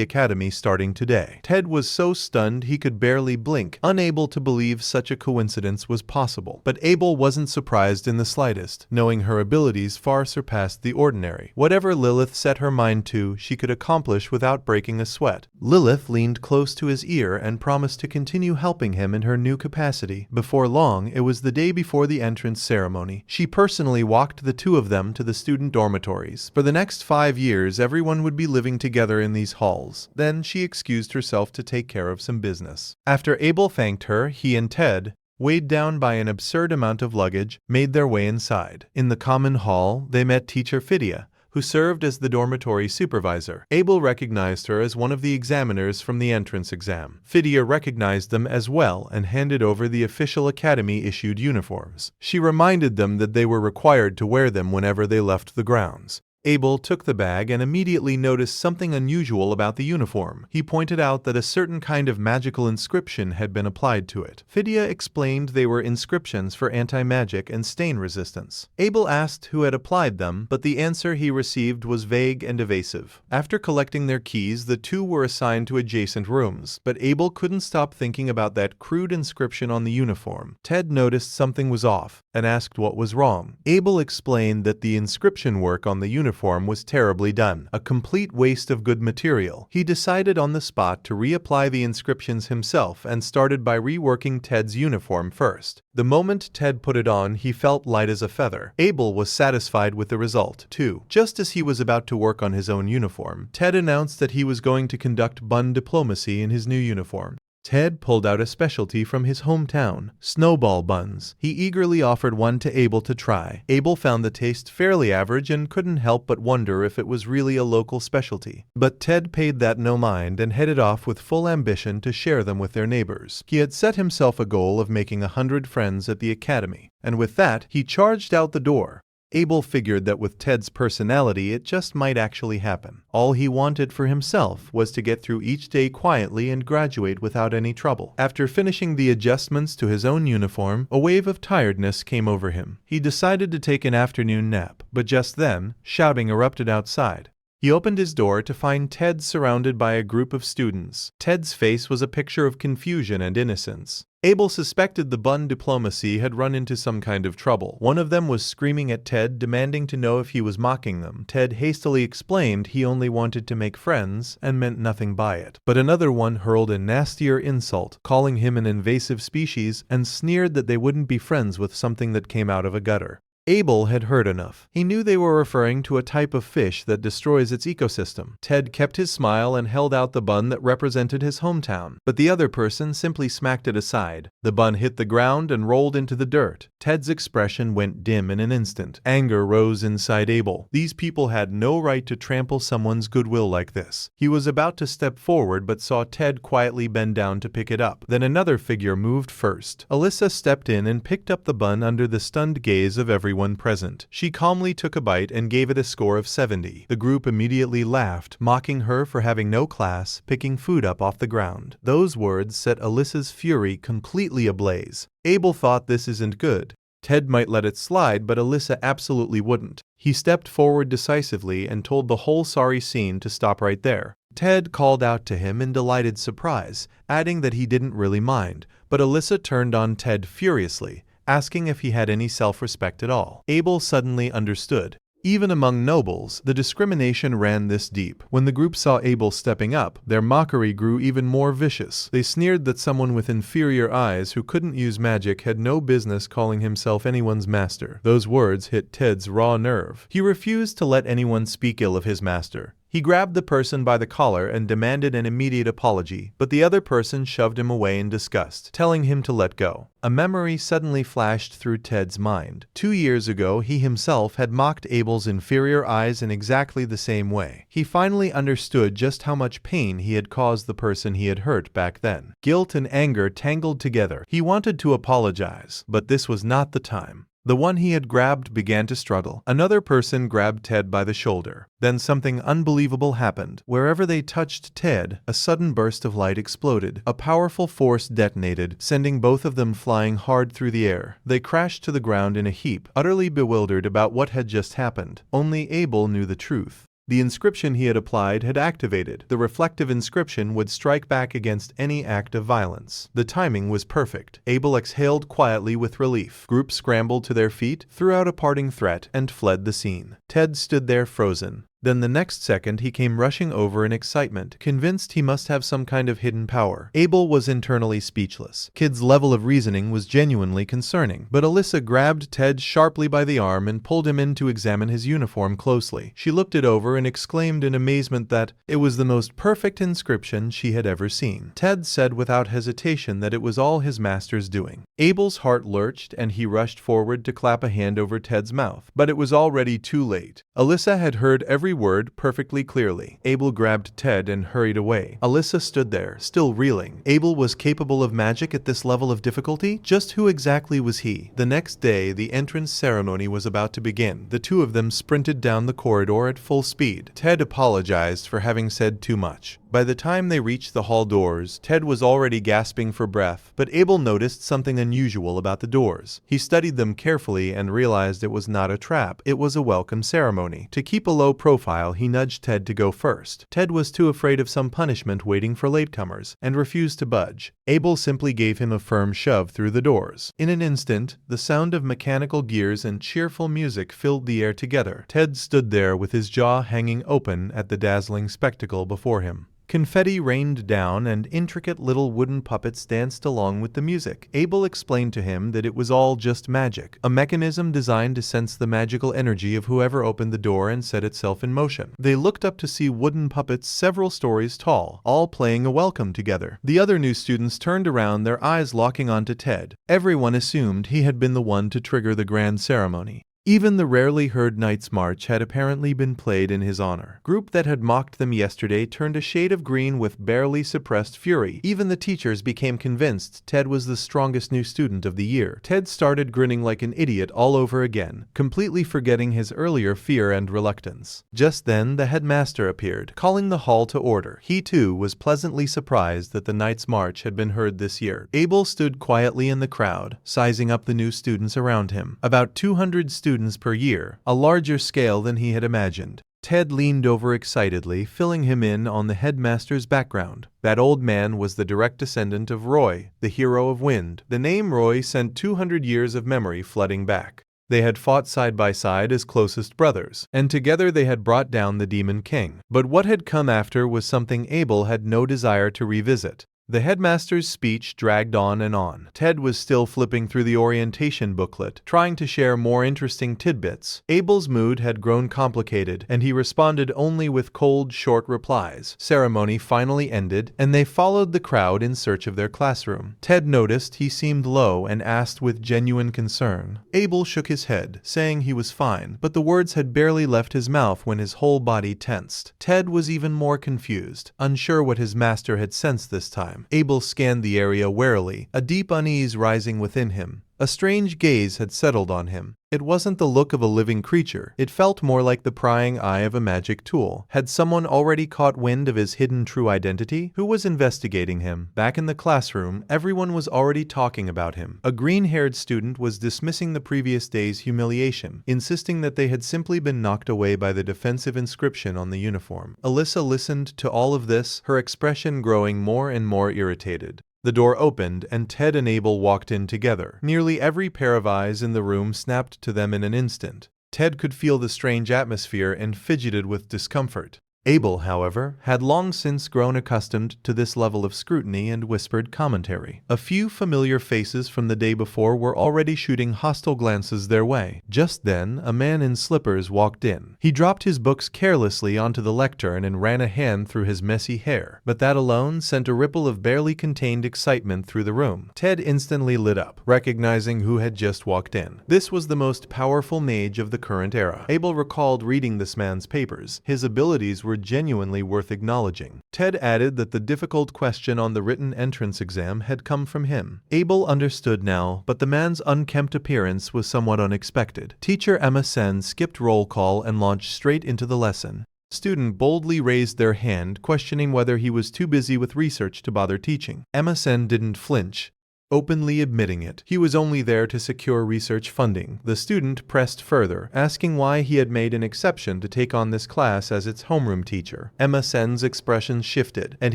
academy starting today. Ted was so stunned he could barely blink, unable to believe such a coincidence was possible. But Abel wasn't surprised in the slightest, knowing her abilities far surpassed the ordinary. Whatever Lilith set her mind to, she could accomplish without breaking a sweat. Lilith leaned close to his ear and promised to continue helping him in her new capacity. Before long, it was the day before the entrance ceremony. She personally walked the two of them to the student dormitories. For the next 5 years, everyone would be living together in these halls. Then she excused herself to take care of some business. After Abel thanked her, he and Ted, weighed down by an absurd amount of luggage, made their way inside. In the common hall, they met teacher Phidia, who served as the dormitory supervisor. Abel recognized her as one of the examiners from the entrance exam. Phidia recognized them as well and handed over the official academy-issued uniforms. She reminded them that they were required to wear them whenever they left the grounds. Abel took the bag and immediately noticed something unusual about the uniform. He pointed out that a certain kind of magical inscription had been applied to it. Phidia explained they were inscriptions for anti-magic and stain resistance. Abel asked who had applied them, but the answer he received was vague and evasive. After collecting their keys, the two were assigned to adjacent rooms, but Abel couldn't stop thinking about that crude inscription on the uniform. Ted noticed something was off and asked what was wrong. Abel explained that the inscription work on the uniform was terribly done, a complete waste of good material. He decided on the spot to reapply the inscriptions himself and started by reworking Ted's uniform first. The moment Ted put it on, he felt light as a feather. Abel was satisfied with the result, too. Just as he was about to work on his own uniform, Ted announced that he was going to conduct bun diplomacy in his new uniform. Ted pulled out a specialty from his hometown, snowball buns. He eagerly offered one to Abel to try. Abel found the taste fairly average and couldn't help but wonder if it was really a local specialty. But Ted paid that no mind and headed off with full ambition to share them with their neighbors. He had set himself a goal of making 100 friends at the academy, and with that, he charged out the door. Abel figured that with Ted's personality, it just might actually happen. All he wanted for himself was to get through each day quietly and graduate without any trouble. After finishing the adjustments to his own uniform, a wave of tiredness came over him. He decided to take an afternoon nap, but just then, shouting erupted outside. He opened his door to find Ted surrounded by a group of students. Ted's face was a picture of confusion and innocence. Abel suspected the bun diplomacy had run into some kind of trouble. One of them was screaming at Ted, demanding to know if he was mocking them. Ted hastily explained he only wanted to make friends and meant nothing by it. But another one hurled a nastier insult, calling him an invasive species, and sneered that they wouldn't be friends with something that came out of a gutter. Abel had heard enough. He knew they were referring to a type of fish that destroys its ecosystem. Ted kept his smile and held out the bun that represented his hometown, but the other person simply smacked it aside. The bun hit the ground and rolled into the dirt. Ted's expression went dim in an instant. Anger rose inside Abel. These people had no right to trample someone's goodwill like this. He was about to step forward but saw Ted quietly bend down to pick it up. Then another figure moved first. Alyssa stepped in and picked up the bun under the stunned gaze of everyone everyone present. She calmly took a bite and gave it a score of 70. The group immediately laughed, mocking her for having no class, picking food up off the ground. Those words set Alyssa's fury completely ablaze. Abel thought this isn't good. Ted might let it slide, but Alyssa absolutely wouldn't. He stepped forward decisively and told the whole sorry scene to stop right there. Ted called out to him in delighted surprise, adding that he didn't really mind, but Alyssa turned on Ted furiously, asking if he had any self-respect at all. Abel suddenly understood. Even among nobles, the discrimination ran this deep. When the group saw Abel stepping up, their mockery grew even more vicious. They sneered that someone with inferior eyes who couldn't use magic had no business calling himself anyone's master. Those words hit Ted's raw nerve. He refused to let anyone speak ill of his master. He grabbed the person by the collar and demanded an immediate apology, but the other person shoved him away in disgust, telling him to let go. A memory suddenly flashed through Ted's mind. 2 years ago, he himself had mocked Abel's inferior eyes in exactly the same way. He finally understood just how much pain he had caused the person he had hurt back then. Guilt and anger tangled together. He wanted to apologize, but this was not the time. The one he had grabbed began to struggle. Another person grabbed Ted by the shoulder. Then something unbelievable happened. Wherever they touched Ted, a sudden burst of light exploded. A powerful force detonated, sending both of them flying hard through the air. They crashed to the ground in a heap, utterly bewildered about what had just happened. Only Abel knew the truth. The inscription he had applied had activated. The reflective inscription would strike back against any act of violence. The timing was perfect. Abel exhaled quietly with relief. Groups scrambled to their feet, threw out a parting threat, and fled the scene. Ted stood there frozen. Then the next second he came rushing over in excitement, convinced he must have some kind of hidden power. Abel was internally speechless. Kid's level of reasoning was genuinely concerning, but Alyssa grabbed Ted sharply by the arm and pulled him in to examine his uniform closely. She looked it over and exclaimed in amazement that it was the most perfect inscription she had ever seen. Ted said without hesitation that it was all his master's doing. Abel's heart lurched and he rushed forward to clap a hand over Ted's mouth, but it was already too late. Alyssa had heard every word perfectly clearly. Abel grabbed Ted and hurried away. Alyssa stood there, still reeling. Abel was capable of magic at this level of difficulty? Just who exactly was he? The next day, the entrance ceremony was about to begin. The two of them sprinted down the corridor at full speed. Ted apologized for having said too much. By the time they reached the hall doors, Ted was already gasping for breath, but Abel noticed something unusual about the doors. He studied them carefully and realized it was not a trap, it was a welcome ceremony. To keep a low profile, he nudged Ted to go first. Ted was too afraid of some punishment waiting for latecomers, and refused to budge. Abel simply gave him a firm shove through the doors. In an instant, the sound of mechanical gears and cheerful music filled the air together. Ted stood there with his jaw hanging open at the dazzling spectacle before him. Confetti rained down and intricate little wooden puppets danced along with the music. Abel explained to him that it was all just magic, a mechanism designed to sense the magical energy of whoever opened the door and set itself in motion. They looked up to see wooden puppets several stories tall, all playing a welcome together. The other new students turned around, their eyes locking onto Ted. Everyone assumed he had been the one to trigger the grand ceremony. Even the rarely heard Knight's March had apparently been played in his honor. Group that had mocked them yesterday turned a shade of green with barely suppressed fury. Even the teachers became convinced Ted was the strongest new student of the year. Ted started grinning like an idiot all over again, completely forgetting his earlier fear and reluctance. Just then, the headmaster appeared, calling the hall to order. He too was pleasantly surprised that the Knight's March had been heard this year. Abel stood quietly in the crowd, sizing up the new students around him. About 200 students per year, a larger scale than he had imagined. Ted leaned over excitedly, filling him in on the headmaster's background. That old man was the direct descendant of Roy, the hero of Wind. The name Roy sent 200 years of memory flooding back. They had fought side by side as closest brothers, and together they had brought down the Demon King. But what had come after was something Abel had no desire to revisit. The headmaster's speech dragged on and on. Ted was still flipping through the orientation booklet, trying to share more interesting tidbits. Abel's mood had grown complicated, and he responded only with cold, short replies. Ceremony finally ended, and they followed the crowd in search of their classroom. Ted noticed he seemed low and asked with genuine concern. Abel shook his head, saying he was fine, but the words had barely left his mouth when his whole body tensed. Ted was even more confused, unsure what his master had sensed this time. Abel scanned the area warily, a deep unease rising within him. A strange gaze had settled on him. It wasn't the look of a living creature. It felt more like the prying eye of a magic tool. Had someone already caught wind of his hidden true identity? Who was investigating him? Back in the classroom, everyone was already talking about him. A green-haired student was dismissing the previous day's humiliation, insisting that they had simply been knocked away by the defensive inscription on the uniform. Alyssa listened to all of this, her expression growing more and more irritated. The door opened, and Ted and Abel walked in together. Nearly every pair of eyes in the room snapped to them in an instant. Ted could feel the strange atmosphere and fidgeted with discomfort. Abel, however, had long since grown accustomed to this level of scrutiny and whispered commentary. A few familiar faces from the day before were already shooting hostile glances their way. Just then, a man in slippers walked in. He dropped his books carelessly onto the lectern and ran a hand through his messy hair, but that alone sent a ripple of barely contained excitement through the room. Ted instantly lit up, recognizing who had just walked in. This was the most powerful mage of the current era. Abel recalled reading this man's papers. His abilities were genuinely worth acknowledging. Ted added that the difficult question on the written entrance exam had come from him. Abel understood now, but the man's unkempt appearance was somewhat unexpected. Teacher Emma Sen skipped roll call and launched straight into the lesson. Student boldly raised their hand, questioning whether he was too busy with research to bother teaching. Emma Sen didn't flinch, openly admitting it. He was only there to secure research funding. The student pressed further, asking why he had made an exception to take on this class as its homeroom teacher. Emma Sen's expression shifted, and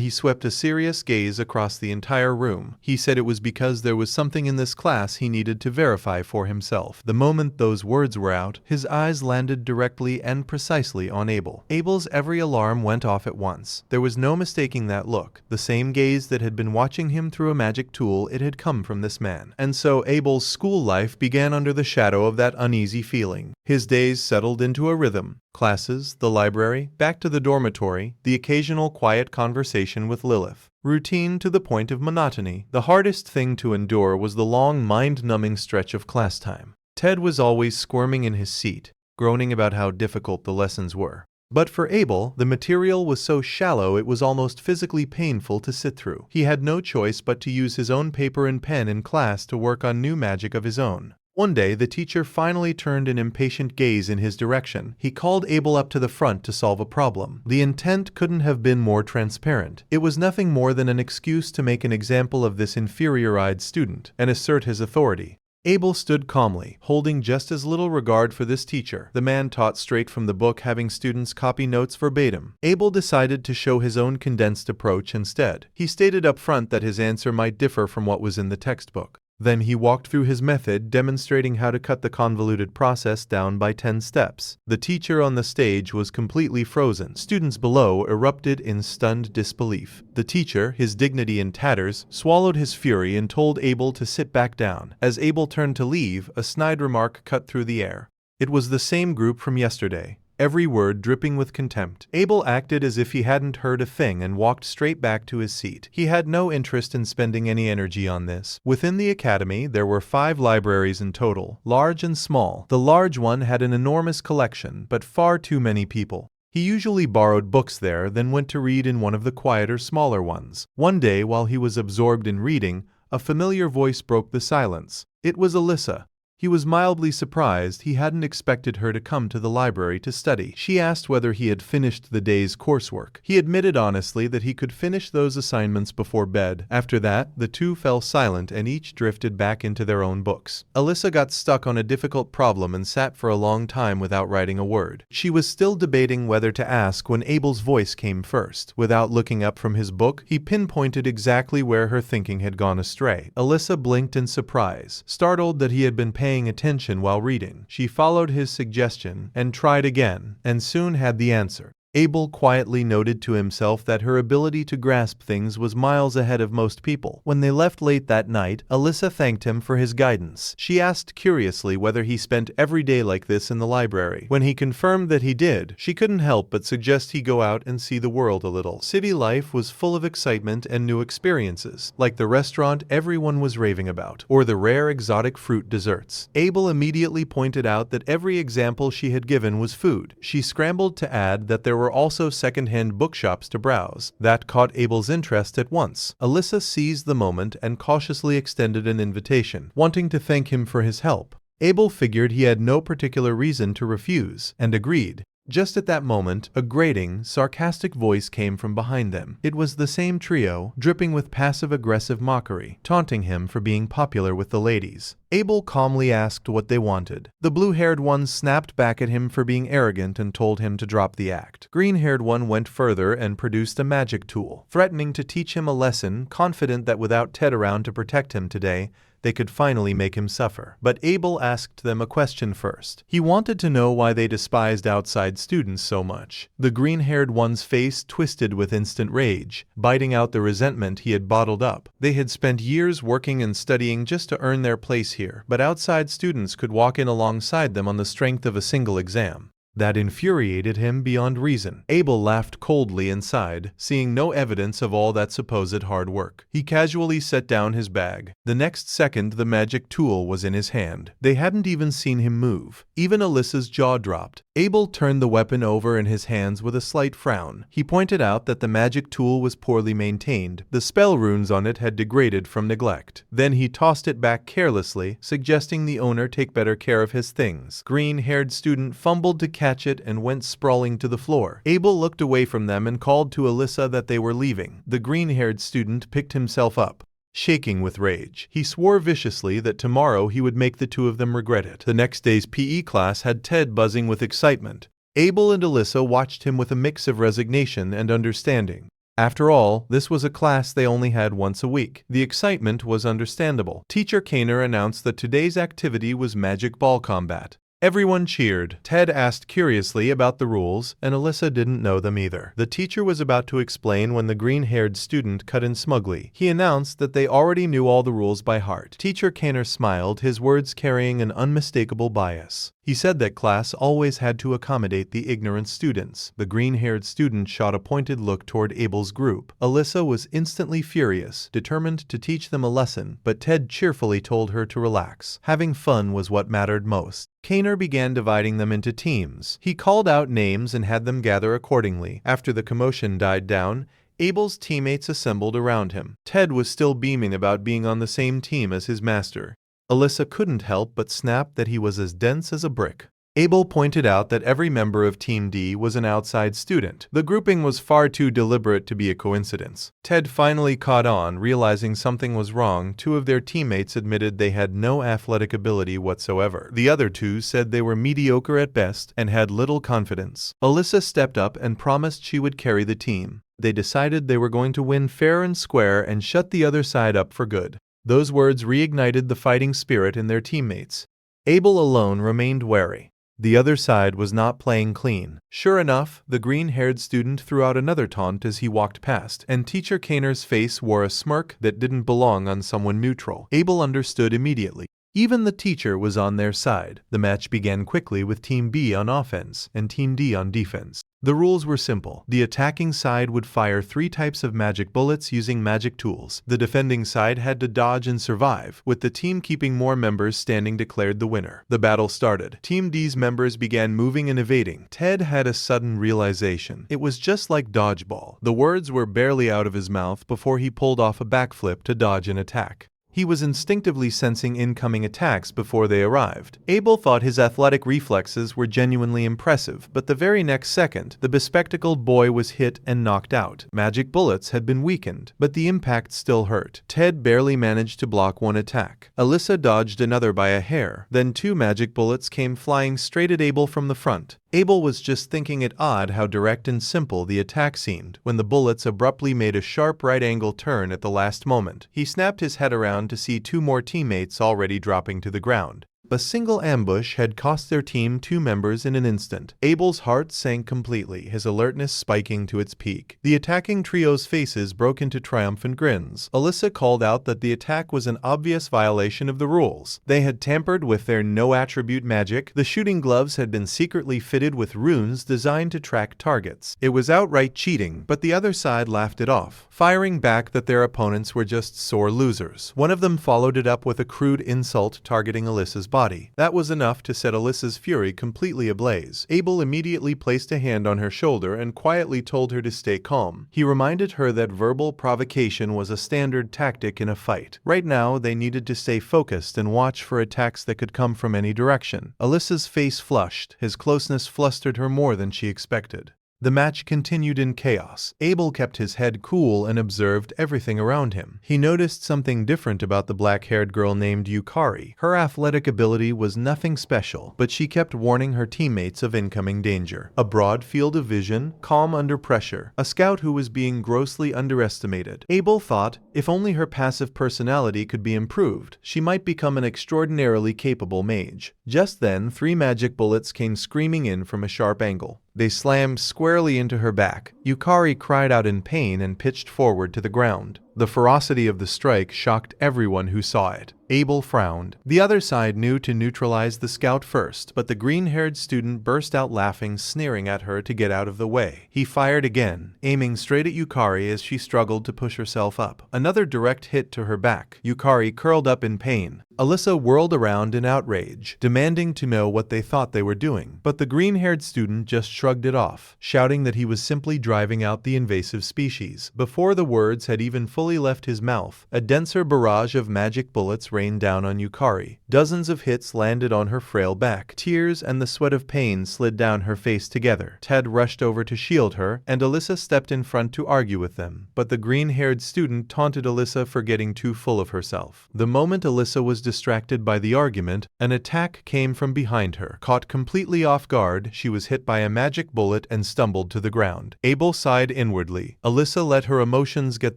he swept a serious gaze across the entire room. He said it was because there was something in this class he needed to verify for himself. The moment those words were out, his eyes landed directly and precisely on Abel. Abel's every alarm went off at once. There was no mistaking that look. The same gaze that had been watching him through a magic tool, it had come from this man. And so Abel's school life began under the shadow of that uneasy feeling. His days settled into a rhythm. Classes, the library, back to the dormitory, the occasional quiet conversation with Lilith. Routine to the point of monotony. The hardest thing to endure was the long, mind-numbing stretch of class time. Ted was always squirming in his seat, groaning about how difficult the lessons were. But for Abel, the material was so shallow it was almost physically painful to sit through. He had no choice but to use his own paper and pen in class to work on new magic of his own. One day, the teacher finally turned an impatient gaze in his direction. He called Abel up to the front to solve a problem. The intent couldn't have been more transparent. It was nothing more than an excuse to make an example of this inferior-eyed student and assert his authority. Abel stood calmly, holding just as little regard for this teacher. The man taught straight from the book, having students copy notes verbatim. Abel decided to show his own condensed approach instead. He stated up front that his answer might differ from what was in the textbook. Then he walked through his method, demonstrating how to cut the convoluted process down by 10 steps. The teacher on the stage was completely frozen. Students below erupted in stunned disbelief. The teacher, his dignity in tatters, swallowed his fury and told Abel to sit back down. As Abel turned to leave, a snide remark cut through the air. It was the same group from yesterday. Every word dripping with contempt. Abel acted as if he hadn't heard a thing and walked straight back to his seat. He had no interest in spending any energy on this. Within the academy, there were 5 libraries in total, large and small. The large one had an enormous collection, but far too many people. He usually borrowed books there, then went to read in one of the quieter, smaller ones. One day, while he was absorbed in reading, a familiar voice broke the silence. It was Alyssa. He was mildly surprised. He hadn't expected her to come to the library to study. She asked whether he had finished the day's coursework. He admitted honestly that he could finish those assignments before bed. After that, the two fell silent and each drifted back into their own books. Alyssa got stuck on a difficult problem and sat for a long time without writing a word. She was still debating whether to ask when Abel's voice came first. Without looking up from his book, he pinpointed exactly where her thinking had gone astray. Alyssa blinked in surprise, startled that he had been paying attention while reading. She followed his suggestion and tried again, and soon had the answer. Abel quietly noted to himself that her ability to grasp things was miles ahead of most people. When they left late that night, Alyssa thanked him for his guidance. She asked curiously whether he spent every day like this in the library. When he confirmed that he did, she couldn't help but suggest he go out and see the world a little. City life was full of excitement and new experiences, like the restaurant everyone was raving about, or the rare exotic fruit desserts. Abel immediately pointed out that every example she had given was food. She scrambled to add that there were were also second-hand bookshops to browse. That caught Abel's interest at once. Alyssa seized the moment and cautiously extended an invitation, wanting to thank him for his help. Abel figured he had no particular reason to refuse, and agreed. Just at that moment, a grating, sarcastic voice came from behind them. It was the same trio, dripping with passive-aggressive mockery, taunting him for being popular with the ladies. Abel calmly asked what they wanted. The blue-haired one snapped back at him for being arrogant and told him to drop the act. Green-haired one went further and produced a magic tool, threatening to teach him a lesson, confident that without Ted around to protect him today, they could finally make him suffer. But Abel asked them a question first. He wanted to know why they despised outside students so much. The green-haired one's face twisted with instant rage, biting out the resentment he had bottled up. They had spent years working and studying just to earn their place here, but outside students could walk in alongside them on the strength of a single exam. That infuriated him beyond reason. Abel laughed coldly inside, seeing no evidence of all that supposed hard work. He casually set down his bag. The next second, the magic tool was in his hand. They hadn't even seen him move. Even Alyssa's jaw dropped. Abel turned the weapon over in his hands with a slight frown. He pointed out that the magic tool was poorly maintained. The spell runes on it had degraded from neglect. Then he tossed it back carelessly, suggesting the owner take better care of his things. Green-haired student fumbled to catch it and went sprawling to the floor. Abel looked away from them and called to Alyssa that they were leaving. The green-haired student picked himself up. Shaking with rage, he swore viciously that tomorrow he would make the two of them regret it. The next day's PE class had Ted buzzing with excitement. Abel and Alyssa watched him with a mix of resignation and understanding. After all, this was a class they only had once a week. The excitement was understandable. Teacher Kaner announced that today's activity was magic ball combat. Everyone cheered. Ted asked curiously about the rules, and Alyssa didn't know them either. The teacher was about to explain when the green-haired student cut in smugly. He announced that they already knew all the rules by heart. Teacher Kaner smiled, his words carrying an unmistakable bias. He said that class always had to accommodate the ignorant students. The green-haired student shot a pointed look toward Abel's group. Alyssa was instantly furious, determined to teach them a lesson, but Ted cheerfully told her to relax. Having fun was what mattered most. Kaner began dividing them into teams. He called out names and had them gather accordingly. After the commotion died down, Abel's teammates assembled around him. Ted was still beaming about being on the same team as his master. Alyssa couldn't help but snap that he was as dense as a brick. Abel pointed out that every member of Team D was an outside student. The grouping was far too deliberate to be a coincidence. Ted finally caught on, realizing something was wrong. Two of their teammates admitted they had no athletic ability whatsoever. The other two said they were mediocre at best and had little confidence. Alyssa stepped up and promised she would carry the team. They decided they were going to win fair and square and shut the other side up for good. Those words reignited the fighting spirit in their teammates. Abel alone remained wary. The other side was not playing clean. Sure enough, the green-haired student threw out another taunt as he walked past, and Teacher Kaner's face wore a smirk that didn't belong on someone neutral. Abel understood immediately. Even the teacher was on their side. The match began quickly with Team B on offense and Team D on defense. The rules were simple. The attacking side would fire 3 types of magic bullets using magic tools. The defending side had to dodge and survive, with the team keeping more members standing declared the winner. The battle started. Team D's members began moving and evading. Ted had a sudden realization. It was just like dodgeball. The words were barely out of his mouth before he pulled off a backflip to dodge an attack. He was instinctively sensing incoming attacks before they arrived. Abel thought his athletic reflexes were genuinely impressive, but the very next second, the bespectacled boy was hit and knocked out. Magic bullets had been weakened, but the impact still hurt. Ted barely managed to block one attack. Alyssa dodged another by a hair. Then 2 magic bullets came flying straight at Abel from the front. Abel was just thinking it odd how direct and simple the attack seemed, when the bullets abruptly made a sharp right-angle turn at the last moment. He snapped his head around to see 2 more teammates already dropping to the ground. A single ambush had cost their team 2 members in an instant. Abel's heart sank completely, his alertness spiking to its peak. The attacking trio's faces broke into triumphant grins. Alyssa called out that the attack was an obvious violation of the rules. They had tampered with their no-attribute magic. The shooting gloves had been secretly fitted with runes designed to track targets. It was outright cheating, but the other side laughed it off, firing back that their opponents were just sore losers. One of them followed it up with a crude insult targeting Alyssa's body. body. That was enough to set Alyssa's fury completely ablaze. Abel immediately placed a hand on her shoulder and quietly told her to stay calm. He reminded her that verbal provocation was a standard tactic in a fight. Right now, they needed to stay focused and watch for attacks that could come from any direction. Alyssa's face flushed. His closeness flustered her more than she expected. The match continued in chaos. Abel kept his head cool and observed everything around him. He noticed something different about the black-haired girl named Yukari. Her athletic ability was nothing special, but she kept warning her teammates of incoming danger. A broad field of vision, calm under pressure, a scout who was being grossly underestimated. Abel thought, if only her passive personality could be improved, she might become an extraordinarily capable mage. Just then, 3 magic bullets came screaming in from a sharp angle. They slammed squarely into her back. Yukari cried out in pain and pitched forward to the ground. The ferocity of the strike shocked everyone who saw it. Abel frowned. The other side knew to neutralize the scout first, but the green-haired student burst out laughing, sneering at her to get out of the way. He fired again, aiming straight at Yukari as she struggled to push herself up. Another direct hit to her back. Yukari curled up in pain. Alyssa whirled around in outrage, demanding to know what they thought they were doing. But the green-haired student just shrugged it off, shouting that he was simply driving out the invasive species. Before the words had even fully left his mouth, a denser barrage of magic bullets rained down on Yukari. Dozens of hits landed on her frail back. Tears and the sweat of pain slid down her face together. Ted rushed over to shield her, and Alyssa stepped in front to argue with them. But the green-haired student taunted Alyssa for getting too full of herself. The moment Alyssa was distracted by the argument, an attack came from behind her. Caught completely off guard, she was hit by a magic bullet and stumbled to the ground. Abel sighed inwardly. Alyssa let her emotions get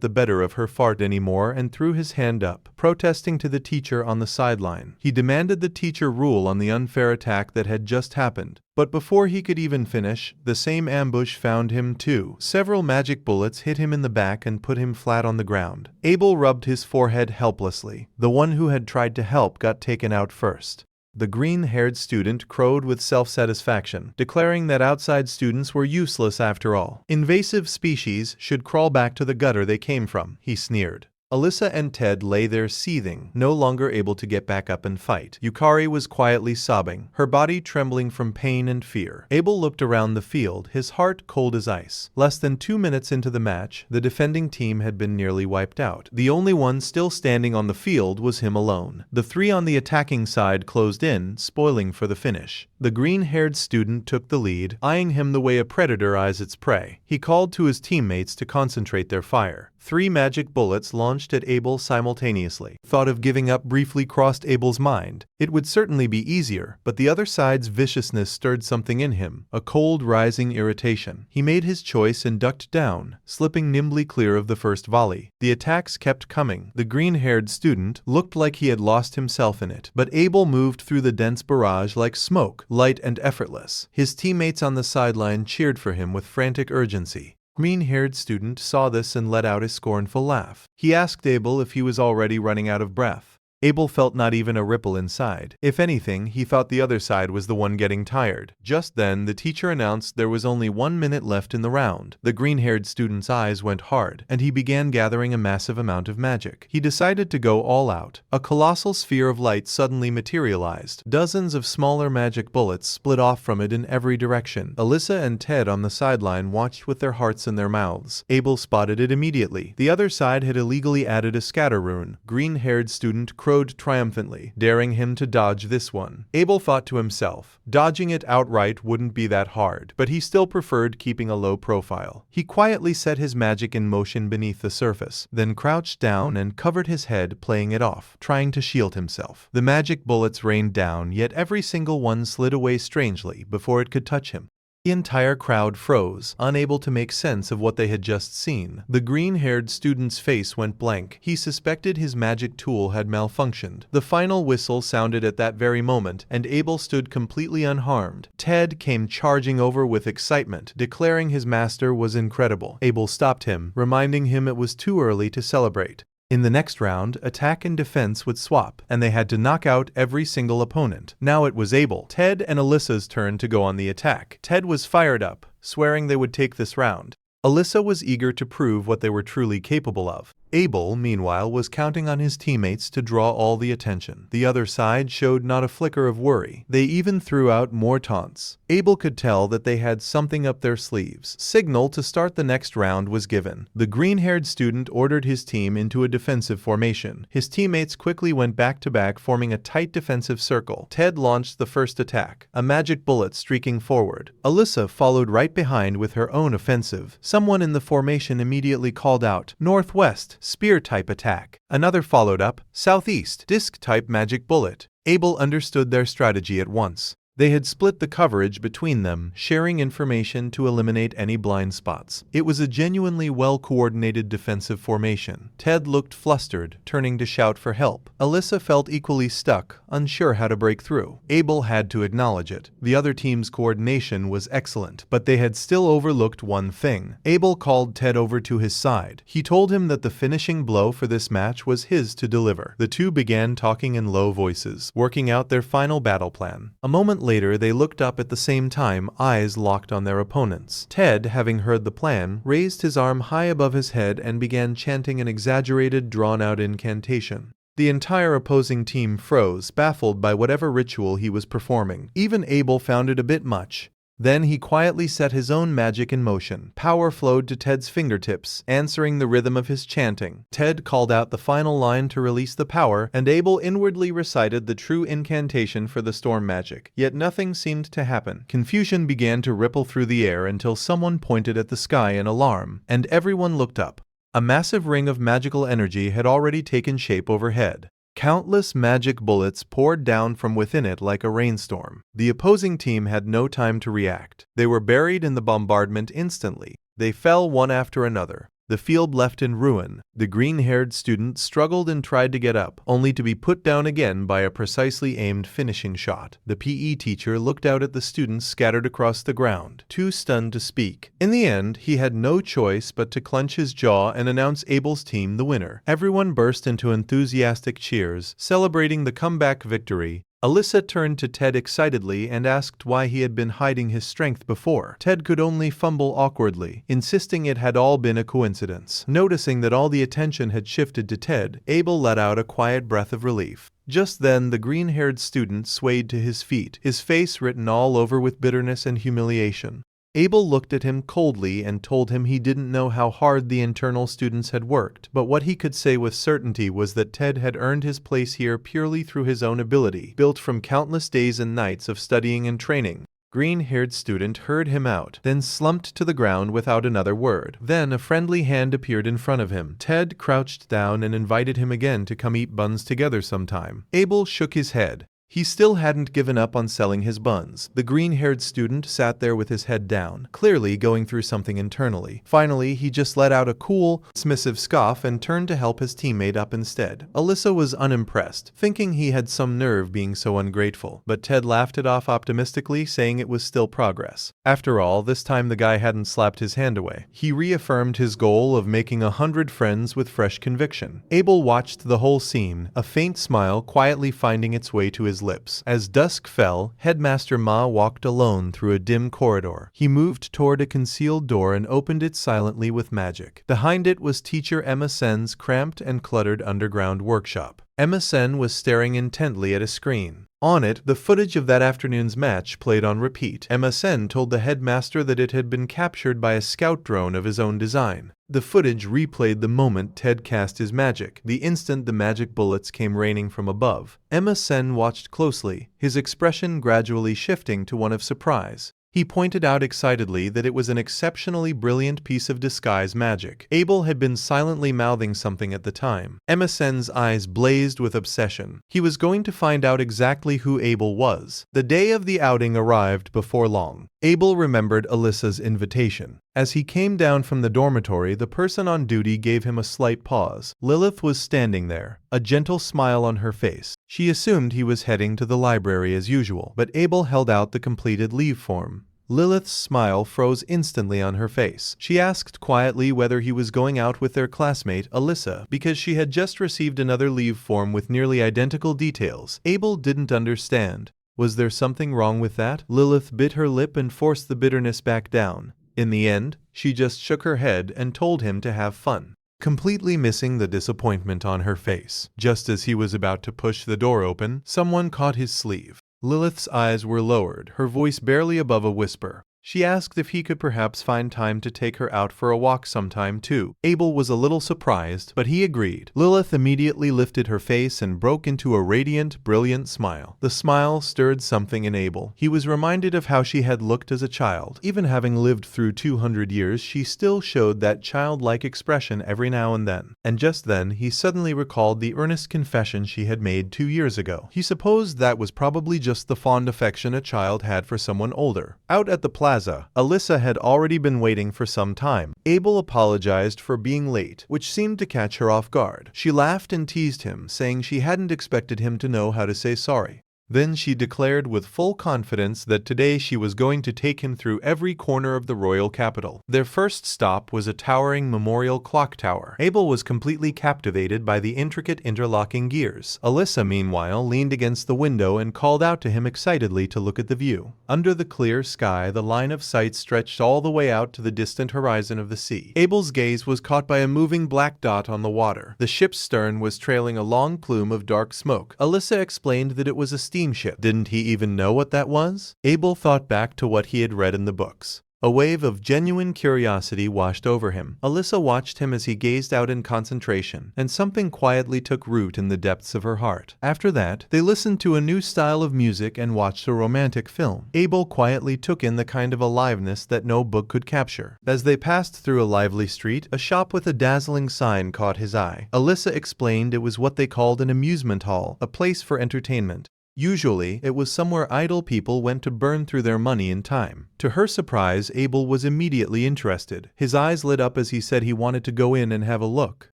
the better of her fart anymore and threw his hand up, protesting to the teacher on the sideline. He demanded the teacher rule on the unfair attack that had just happened. But before he could even finish, the same ambush found him too. Several magic bullets hit him in the back and put him flat on the ground. Abel rubbed his forehead helplessly. The one who had tried to help got taken out first. The green-haired student crowed with self-satisfaction, declaring that outside students were useless after all. Invasive species should crawl back to the gutter they came from, he sneered. Alyssa and Ted lay there seething, no longer able to get back up and fight. Yukari was quietly sobbing, her body trembling from pain and fear. Abel looked around the field, his heart cold as ice. Less than 2 minutes into the match, the defending team had been nearly wiped out. The only one still standing on the field was him alone. The 3 on the attacking side closed in, spoiling for the finish. The green-haired student took the lead, eyeing him the way a predator eyes its prey. He called to his teammates to concentrate their fire. 3 magic bullets launched at Abel simultaneously. Thought of giving up briefly crossed Abel's mind. It would certainly be easier, but the other side's viciousness stirred something in him, a cold rising irritation. He made his choice and ducked down, slipping nimbly clear of the first volley. The attacks kept coming. The green-haired student looked like he had lost himself in it, but Abel moved through the dense barrage like smoke, light and effortless. His teammates on the sideline cheered for him with frantic urgency. Green-haired student saw this and let out a scornful laugh. He asked Abel if he was already running out of breath. Abel felt not even a ripple inside. If anything, he thought the other side was the one getting tired. Just then, the teacher announced there was only 1 minute left in the round. The green-haired student's eyes went hard, and he began gathering a massive amount of magic. He decided to go all out. A colossal sphere of light suddenly materialized. Dozens of smaller magic bullets split off from it in every direction. Alyssa and Ted on the sideline watched with their hearts in their mouths. Abel spotted it immediately. The other side had illegally added a scatter rune. Green-haired student crowed triumphantly, daring him to dodge this one. Abel thought to himself, dodging it outright wouldn't be that hard, but he still preferred keeping a low profile. He quietly set his magic in motion beneath the surface, then crouched down and covered his head, playing it off, trying to shield himself. The magic bullets rained down, yet every single one slid away strangely before it could touch him. The entire crowd froze, unable to make sense of what they had just seen. The green-haired student's face went blank. He suspected his magic tool had malfunctioned. The final whistle sounded at that very moment, and Abel stood completely unharmed. Ted came charging over with excitement, declaring his master was incredible. Abel stopped him, reminding him it was too early to celebrate. In the next round, attack and defense would swap, and they had to knock out every single opponent. Now it was Abel, Ted, and Alyssa's turn to go on the attack. Ted was fired up, swearing they would take this round. Alyssa was eager to prove what they were truly capable of. Abel, meanwhile, was counting on his teammates to draw all the attention. The other side showed not a flicker of worry. They even threw out more taunts. Abel could tell that they had something up their sleeves. Signal to start the next round was given. The green-haired student ordered his team into a defensive formation. His teammates quickly went back-to-back, forming a tight defensive circle. Ted launched the first attack, a magic bullet streaking forward. Alyssa followed right behind with her own offensive. Someone in the formation immediately called out, "Northwest, spear-type attack." Another followed up, "Southeast, disc-type magic bullet." Abel understood their strategy at once. They had split the coverage between them, sharing information to eliminate any blind spots. It was a genuinely well-coordinated defensive formation. Ted looked flustered, turning to shout for help. Alyssa felt equally stuck, unsure how to break through. Abel had to acknowledge it. The other team's coordination was excellent, but they had still overlooked one thing. Abel called Ted over to his side. He told him that the finishing blow for this match was his to deliver. The two began talking in low voices, working out their final battle plan. A moment later, they looked up at the same time, eyes locked on their opponents. Ted, having heard the plan, raised his arm high above his head and began chanting an exaggerated, drawn-out incantation. The entire opposing team froze, baffled by whatever ritual he was performing. Even Abel found it a bit much. Then he quietly set his own magic in motion. Power flowed to Ted's fingertips, answering the rhythm of his chanting. Ted called out the final line to release the power, and Abel inwardly recited the true incantation for the storm magic. Yet nothing seemed to happen. Confusion began to ripple through the air until someone pointed at the sky in alarm, and everyone looked up. A massive ring of magical energy had already taken shape overhead. Countless magic bullets poured down from within it like a rainstorm. The opposing team had no time to react. They were buried in the bombardment instantly. They fell one after another. The field left in ruin. The green-haired student struggled and tried to get up, only to be put down again by a precisely aimed finishing shot. The PE teacher looked out at the students scattered across the ground, too stunned to speak. In the end, he had no choice but to clench his jaw and announce Abel's team the winner. Everyone burst into enthusiastic cheers, celebrating the comeback victory. Alyssa turned to Ted excitedly and asked why he had been hiding his strength before. Ted could only fumble awkwardly, insisting it had all been a coincidence. Noticing that all the attention had shifted to Ted, Abel let out a quiet breath of relief. Just then, the green-haired student swayed to his feet, his face written all over with bitterness and humiliation. Abel looked at him coldly and told him he didn't know how hard the internal students had worked, but what he could say with certainty was that Ted had earned his place here purely through his own ability, built from countless days and nights of studying and training. Green-haired student heard him out, then slumped to the ground without another word. Then a friendly hand appeared in front of him. Ted crouched down and invited him again to come eat buns together sometime. Abel shook his head. He still hadn't given up on selling his buns. The green-haired student sat there with his head down, clearly going through something internally. Finally, he just let out a cool, dismissive scoff and turned to help his teammate up instead. Alyssa was unimpressed, thinking he had some nerve being so ungrateful, but Ted laughed it off optimistically, saying it was still progress. After all, this time the guy hadn't slapped his hand away. He reaffirmed his goal of making 100 friends with fresh conviction. Abel watched the whole scene, a faint smile quietly finding its way to his lips. As dusk fell, Headmaster Ma walked alone through a dim corridor. He moved toward a concealed door and opened it silently with magic. Behind it was teacher Emma Sen's cramped and cluttered underground workshop. Emma Sen was staring intently at a screen. On it, the footage of that afternoon's match played on repeat. Emma Sen told the headmaster that it had been captured by a scout drone of his own design. The footage replayed the moment Ted cast his magic, the instant the magic bullets came raining from above. Emma Sen watched closely, his expression gradually shifting to one of surprise. He pointed out excitedly that it was an exceptionally brilliant piece of disguise magic. Abel had been silently mouthing something at the time. Emma Sen's eyes blazed with obsession. He was going to find out exactly who Abel was. The day of the outing arrived before long. Abel remembered Alyssa's invitation. As he came down from the dormitory, the person on duty gave him a slight pause. Lilith was standing there, a gentle smile on her face. She assumed he was heading to the library as usual, but Abel held out the completed leave form. Lilith's smile froze instantly on her face. She asked quietly whether he was going out with their classmate, Alyssa, because she had just received another leave form with nearly identical details. Abel didn't understand. Was there something wrong with that? Lilith bit her lip and forced the bitterness back down. In the end, she just shook her head and told him to have fun. completely missing the disappointment on her face. Just as he was about to push the door open, someone caught his sleeve. Lilith's eyes were lowered, her voice barely above a whisper. She asked if he could perhaps find time to take her out for a walk sometime too. Abel was a little surprised, but he agreed. Lilith immediately lifted her face and broke into a radiant, brilliant smile. The smile stirred something in Abel. He was reminded of how she had looked as a child. Even having lived through 200 years, she still showed that childlike expression every now and then. And just then, he suddenly recalled the earnest confession she had made 2 years ago. He supposed that was probably just the fond affection a child had for someone older. Out at the plaza, Alyssa had already been waiting for some time. Abel apologized for being late, which seemed to catch her off guard. She laughed and teased him, saying she hadn't expected him to know how to say sorry. Then she declared with full confidence that today she was going to take him through every corner of the royal capital. Their first stop was a towering memorial clock tower. Abel was completely captivated by the intricate interlocking gears. Alyssa, meanwhile, leaned against the window and called out to him excitedly to look at the view. Under the clear sky, the line of sight stretched all the way out to the distant horizon of the sea. Abel's gaze was caught by a moving black dot on the water. The ship's stern was trailing a long plume of dark smoke. Alyssa explained that it was a steamship. Didn't he even know what that was? Abel thought back to what he had read in the books. A wave of genuine curiosity washed over him. Alyssa watched him as he gazed out in concentration, and something quietly took root in the depths of her heart. After that, they listened to a new style of music and watched a romantic film. Abel quietly took in the kind of aliveness that no book could capture. As they passed through a lively street, a shop with a dazzling sign caught his eye. Alyssa explained it was what they called an amusement hall, a place for entertainment. Usually, it was somewhere idle people went to burn through their money and time. To her surprise, Abel was immediately interested. His eyes lit up as he said he wanted to go in and have a look.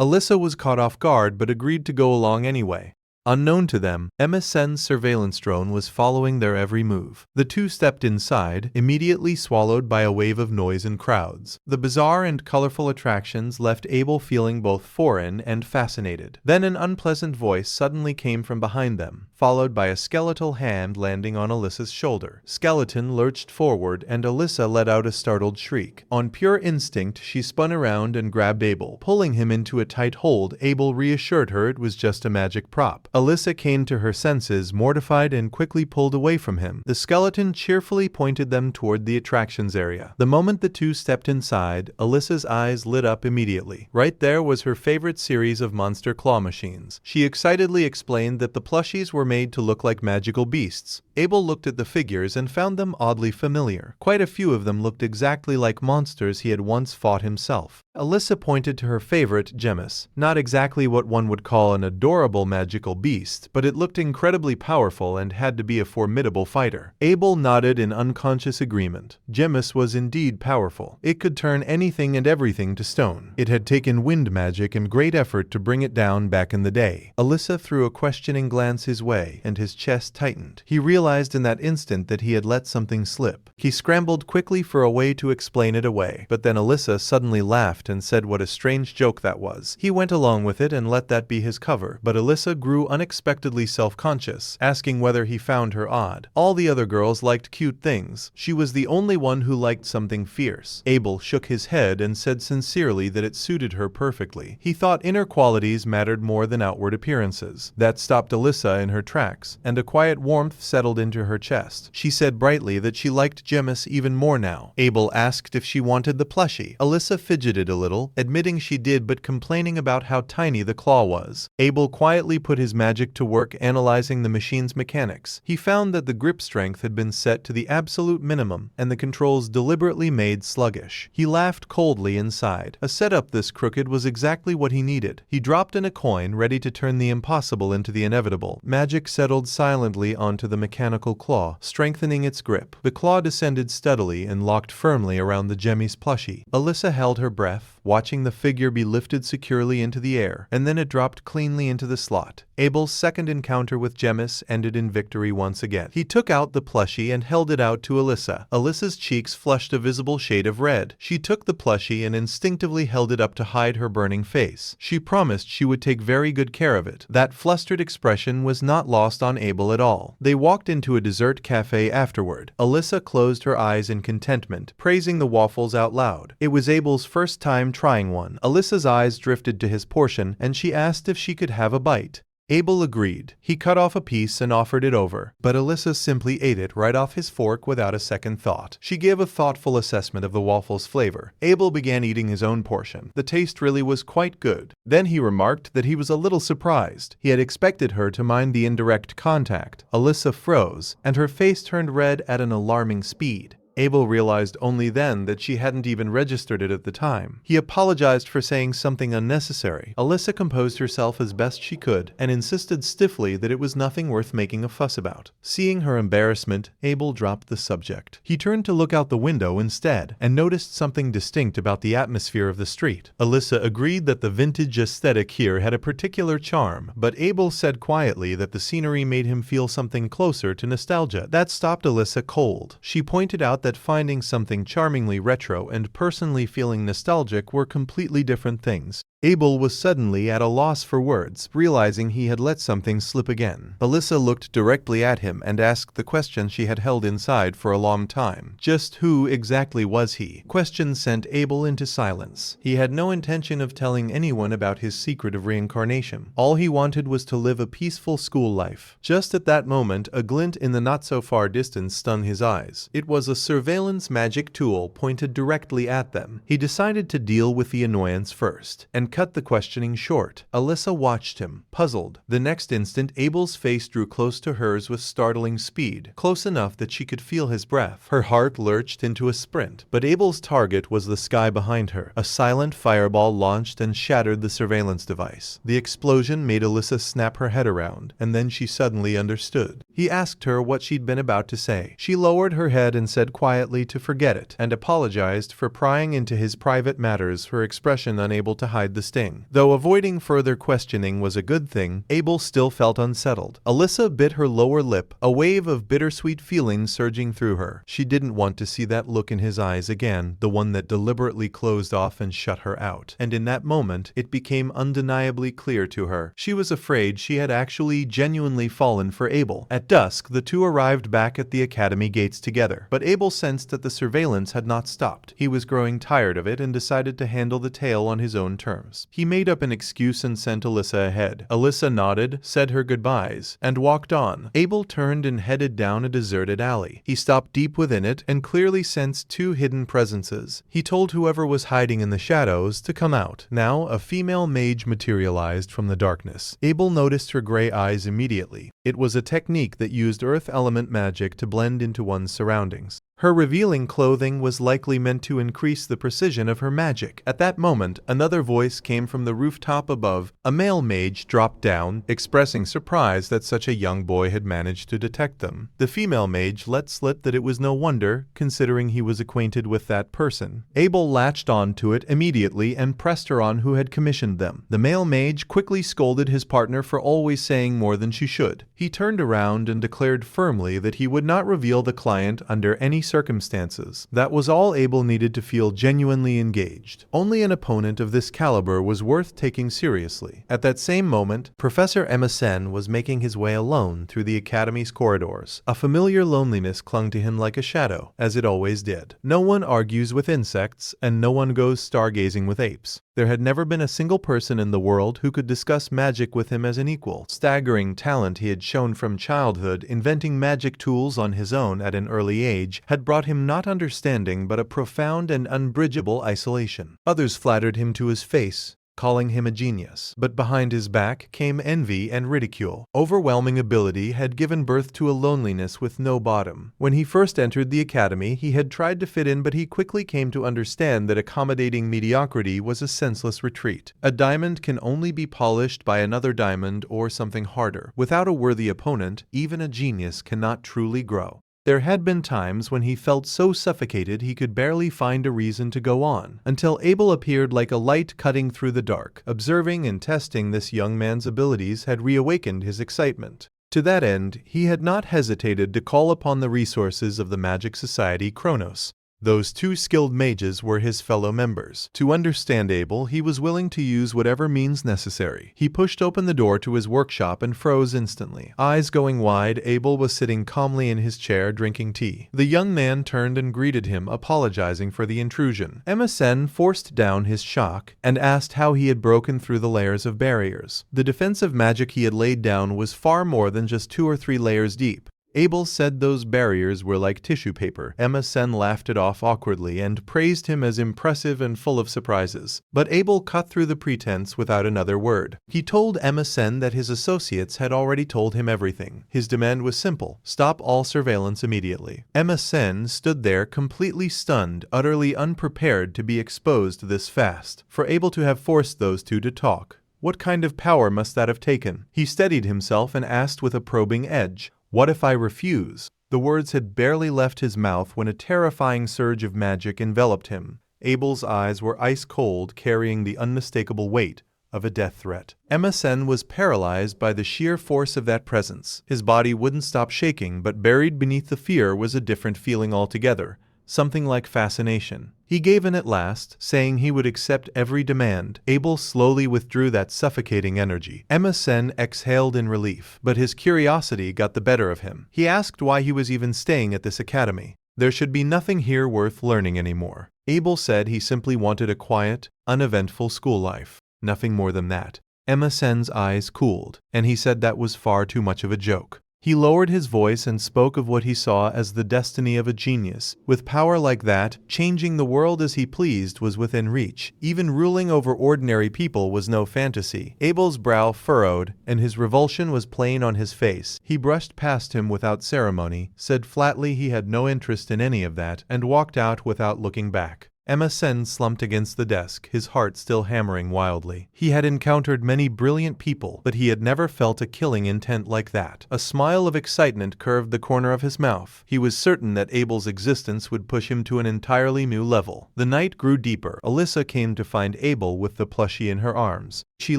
Alyssa was caught off guard but agreed to go along anyway. Unknown to them, MSN's surveillance drone was following their every move. The two stepped inside, immediately swallowed by a wave of noise and crowds. The bizarre and colorful attractions left Abel feeling both foreign and fascinated. Then an unpleasant voice suddenly came from behind them, followed by a skeletal hand landing on Alyssa's shoulder. Skeleton lurched forward and Alyssa let out a startled shriek. On pure instinct, she spun around and grabbed Abel. Pulling him into a tight hold, Abel reassured her it was just a magic prop. Alyssa came to her senses, mortified, and quickly pulled away from him. The skeleton cheerfully pointed them toward the attractions area. The moment the two stepped inside, Alyssa's eyes lit up immediately. Right there was her favorite series of monster claw machines. She excitedly explained that the plushies were made to look like magical beasts. Abel looked at the figures and found them oddly familiar. Quite a few of them looked exactly like monsters he had once fought himself. Alyssa pointed to her favorite, Gemus. Not exactly what one would call an adorable magical beast, but it looked incredibly powerful and had to be a formidable fighter. Abel nodded in unconscious agreement. Gemus was indeed powerful. It could turn anything and everything to stone. It had taken wind magic and great effort to bring it down back in the day. Alyssa threw a questioning glance his way, and his chest tightened. He realized in that instant that he had let something slip. He scrambled quickly for a way to explain it away, but then Alyssa suddenly laughed and said what a strange joke that was. He went along with it and let that be his cover, but Alyssa grew unexpectedly self-conscious, asking whether he found her odd. All the other girls liked cute things. She was the only one who liked something fierce. Abel shook his head and said sincerely that it suited her perfectly. He thought inner qualities mattered more than outward appearances. That stopped Alyssa in her tracks, and a quiet warmth settled into her chest. She said brightly that she liked Gemus even more now. Abel asked if she wanted the plushie. Alyssa fidgeted a little, admitting she did but complaining about how tiny the claw was. Abel quietly put his magic to work analyzing the machine's mechanics. He found that the grip strength had been set to the absolute minimum and the controls deliberately made sluggish. He laughed coldly inside. A setup this crooked was exactly what he needed. He dropped in a coin, ready to turn the impossible into the inevitable. Magic settled silently onto the mechanical claw, strengthening its grip. The claw descended steadily and locked firmly around the Gemmy's plushie. Alyssa held her breath, watching the figure be lifted securely into the air, and then it dropped cleanly into the slot. Abel Abel's second encounter with Gemmis ended in victory once again. He took out the plushie and held it out to Alyssa. Alyssa's cheeks flushed a visible shade of red. She took the plushie and instinctively held it up to hide her burning face. She promised she would take very good care of it. That flustered expression was not lost on Abel at all. They walked into a dessert cafe afterward. Alyssa closed her eyes in contentment, praising the waffles out loud. It was Abel's first time trying one. Alyssa's eyes drifted to his portion, and she asked if she could have a bite. Abel agreed. He cut off a piece and offered it over, but Alyssa simply ate it right off his fork without a second thought. She gave a thoughtful assessment of the waffle's flavor. Abel began eating his own portion. The taste really was quite good. Then he remarked that he was a little surprised. He had expected her to mind the indirect contact. Alyssa froze, and her face turned red at an alarming speed. Abel realized only then that she hadn't even registered it at the time. He apologized for saying something unnecessary. Alyssa composed herself as best she could and insisted stiffly that it was nothing worth making a fuss about. Seeing her embarrassment, Abel dropped the subject. He turned to look out the window instead and noticed something distinct about the atmosphere of the street. Alyssa agreed that the vintage aesthetic here had a particular charm, but Abel said quietly that the scenery made him feel something closer to nostalgia. That stopped Alyssa cold. She pointed out that finding something charmingly retro and personally feeling nostalgic were completely different things. Abel was suddenly at a loss for words, realizing he had let something slip again. Alyssa looked directly at him and asked the question she had held inside for a long time. Just who exactly was he? Question sent Abel into silence. He had no intention of telling anyone about his secret of reincarnation. All he wanted was to live a peaceful school life. Just at that moment, a glint in the not-so-far distance stung his eyes. It was a surveillance magic tool pointed directly at them. He decided to deal with the annoyance first, and cut the questioning short. Alyssa watched him, puzzled. The next instant, Abel's face drew close to hers with startling speed, close enough that she could feel his breath. Her heart lurched into a sprint, but Abel's target was the sky behind her. A silent fireball launched and shattered the surveillance device. The explosion made Alyssa snap her head around, and then she suddenly understood. He asked her what she'd been about to say. She lowered her head and said quietly to forget it, and apologized for prying into his private matters, her expression unable to hide the sting. Though avoiding further questioning was a good thing, Abel still felt unsettled. Alyssa bit her lower lip, a wave of bittersweet feelings surging through her. She didn't want to see that look in his eyes again, the one that deliberately closed off and shut her out. And in that moment, it became undeniably clear to her. She was afraid she had actually genuinely fallen for Abel. At dusk, the two arrived back at the academy gates together, but Abel sensed that the surveillance had not stopped. He was growing tired of it and decided to handle the tale on his own terms. He made up an excuse and sent Alyssa ahead. Alyssa nodded, said her goodbyes, and walked on. Abel turned and headed down a deserted alley. He stopped deep within it and clearly sensed two hidden presences. He told whoever was hiding in the shadows to come out. Now, a female mage materialized from the darkness. Abel noticed her gray eyes immediately. It was a technique that used earth element magic to blend into one's surroundings. Her revealing clothing was likely meant to increase the precision of her magic. At that moment, another voice came from the rooftop above. A male mage dropped down, expressing surprise that such a young boy had managed to detect them. The female mage let slip that it was no wonder, considering he was acquainted with that person. Abel latched on to it immediately and pressed her on who had commissioned them. The male mage quickly scolded his partner for always saying more than she should. He turned around and declared firmly that he would not reveal the client under any circumstances. That was all Abel needed to feel genuinely engaged. Only an opponent of this caliber was worth taking seriously. At that same moment, Professor Emerson was making his way alone through the academy's corridors. A familiar loneliness clung to him like a shadow, as it always did. No one argues with insects, and no one goes stargazing with apes. There had never been a single person in the world who could discuss magic with him as an equal. Staggering talent he had shown from childhood, inventing magic tools on his own at an early age, had brought him not understanding but a profound and unbridgeable isolation. Others flattered him to his face, calling him a genius. But behind his back came envy and ridicule. Overwhelming ability had given birth to a loneliness with no bottom. When he first entered the academy, he had tried to fit in, but he quickly came to understand that accommodating mediocrity was a senseless retreat. A diamond can only be polished by another diamond or something harder. Without a worthy opponent, even a genius cannot truly grow. There had been times when he felt so suffocated he could barely find a reason to go on, until Abel appeared like a light cutting through the dark. Observing and testing this young man's abilities had reawakened his excitement. To that end, he had not hesitated to call upon the resources of the Magic Society Kronos. Those two skilled mages were his fellow members. To understand Abel, he was willing to use whatever means necessary. He pushed open the door to his workshop and froze instantly. Eyes going wide, Abel was sitting calmly in his chair drinking tea. The young man turned and greeted him, apologizing for the intrusion. MSN forced down his shock and asked how he had broken through the layers of barriers. The defensive magic he had laid down was far more than just 2 or 3 layers deep. Abel said those barriers were like tissue paper. MSN laughed it off awkwardly and praised him as impressive and full of surprises. But Abel cut through the pretense without another word. He told MSN that his associates had already told him everything. His demand was simple: stop all surveillance immediately. MSN stood there completely stunned, utterly unprepared to be exposed this fast. For Abel to have forced those two to talk, what kind of power must that have taken? He steadied himself and asked with a probing edge, "What if I refuse?" The words had barely left his mouth when a terrifying surge of magic enveloped him. Abel's eyes were ice cold, carrying the unmistakable weight of a death threat. MSN was paralyzed by the sheer force of that presence. His body wouldn't stop shaking, but buried beneath the fear was a different feeling altogether. Something like fascination. He gave in at last, saying he would accept every demand. Abel slowly withdrew that suffocating energy. MSN exhaled in relief, but his curiosity got the better of him. He asked why he was even staying at this academy. There should be nothing here worth learning anymore. Abel said he simply wanted a quiet, uneventful school life. Nothing more than that. MSN's eyes cooled, and he said that was far too much of a joke. He lowered his voice and spoke of what he saw as the destiny of a genius. With power like that, changing the world as he pleased was within reach. Even ruling over ordinary people was no fantasy. Abel's brow furrowed, and his revulsion was plain on his face. He brushed past him without ceremony, said flatly he had no interest in any of that, and walked out without looking back. MSN slumped against the desk, his heart still hammering wildly. He had encountered many brilliant people, but he had never felt a killing intent like that. A smile of excitement curved the corner of his mouth. He was certain that Abel's existence would push him to an entirely new level. The night grew deeper. Alyssa came to find Abel with the plushie in her arms. She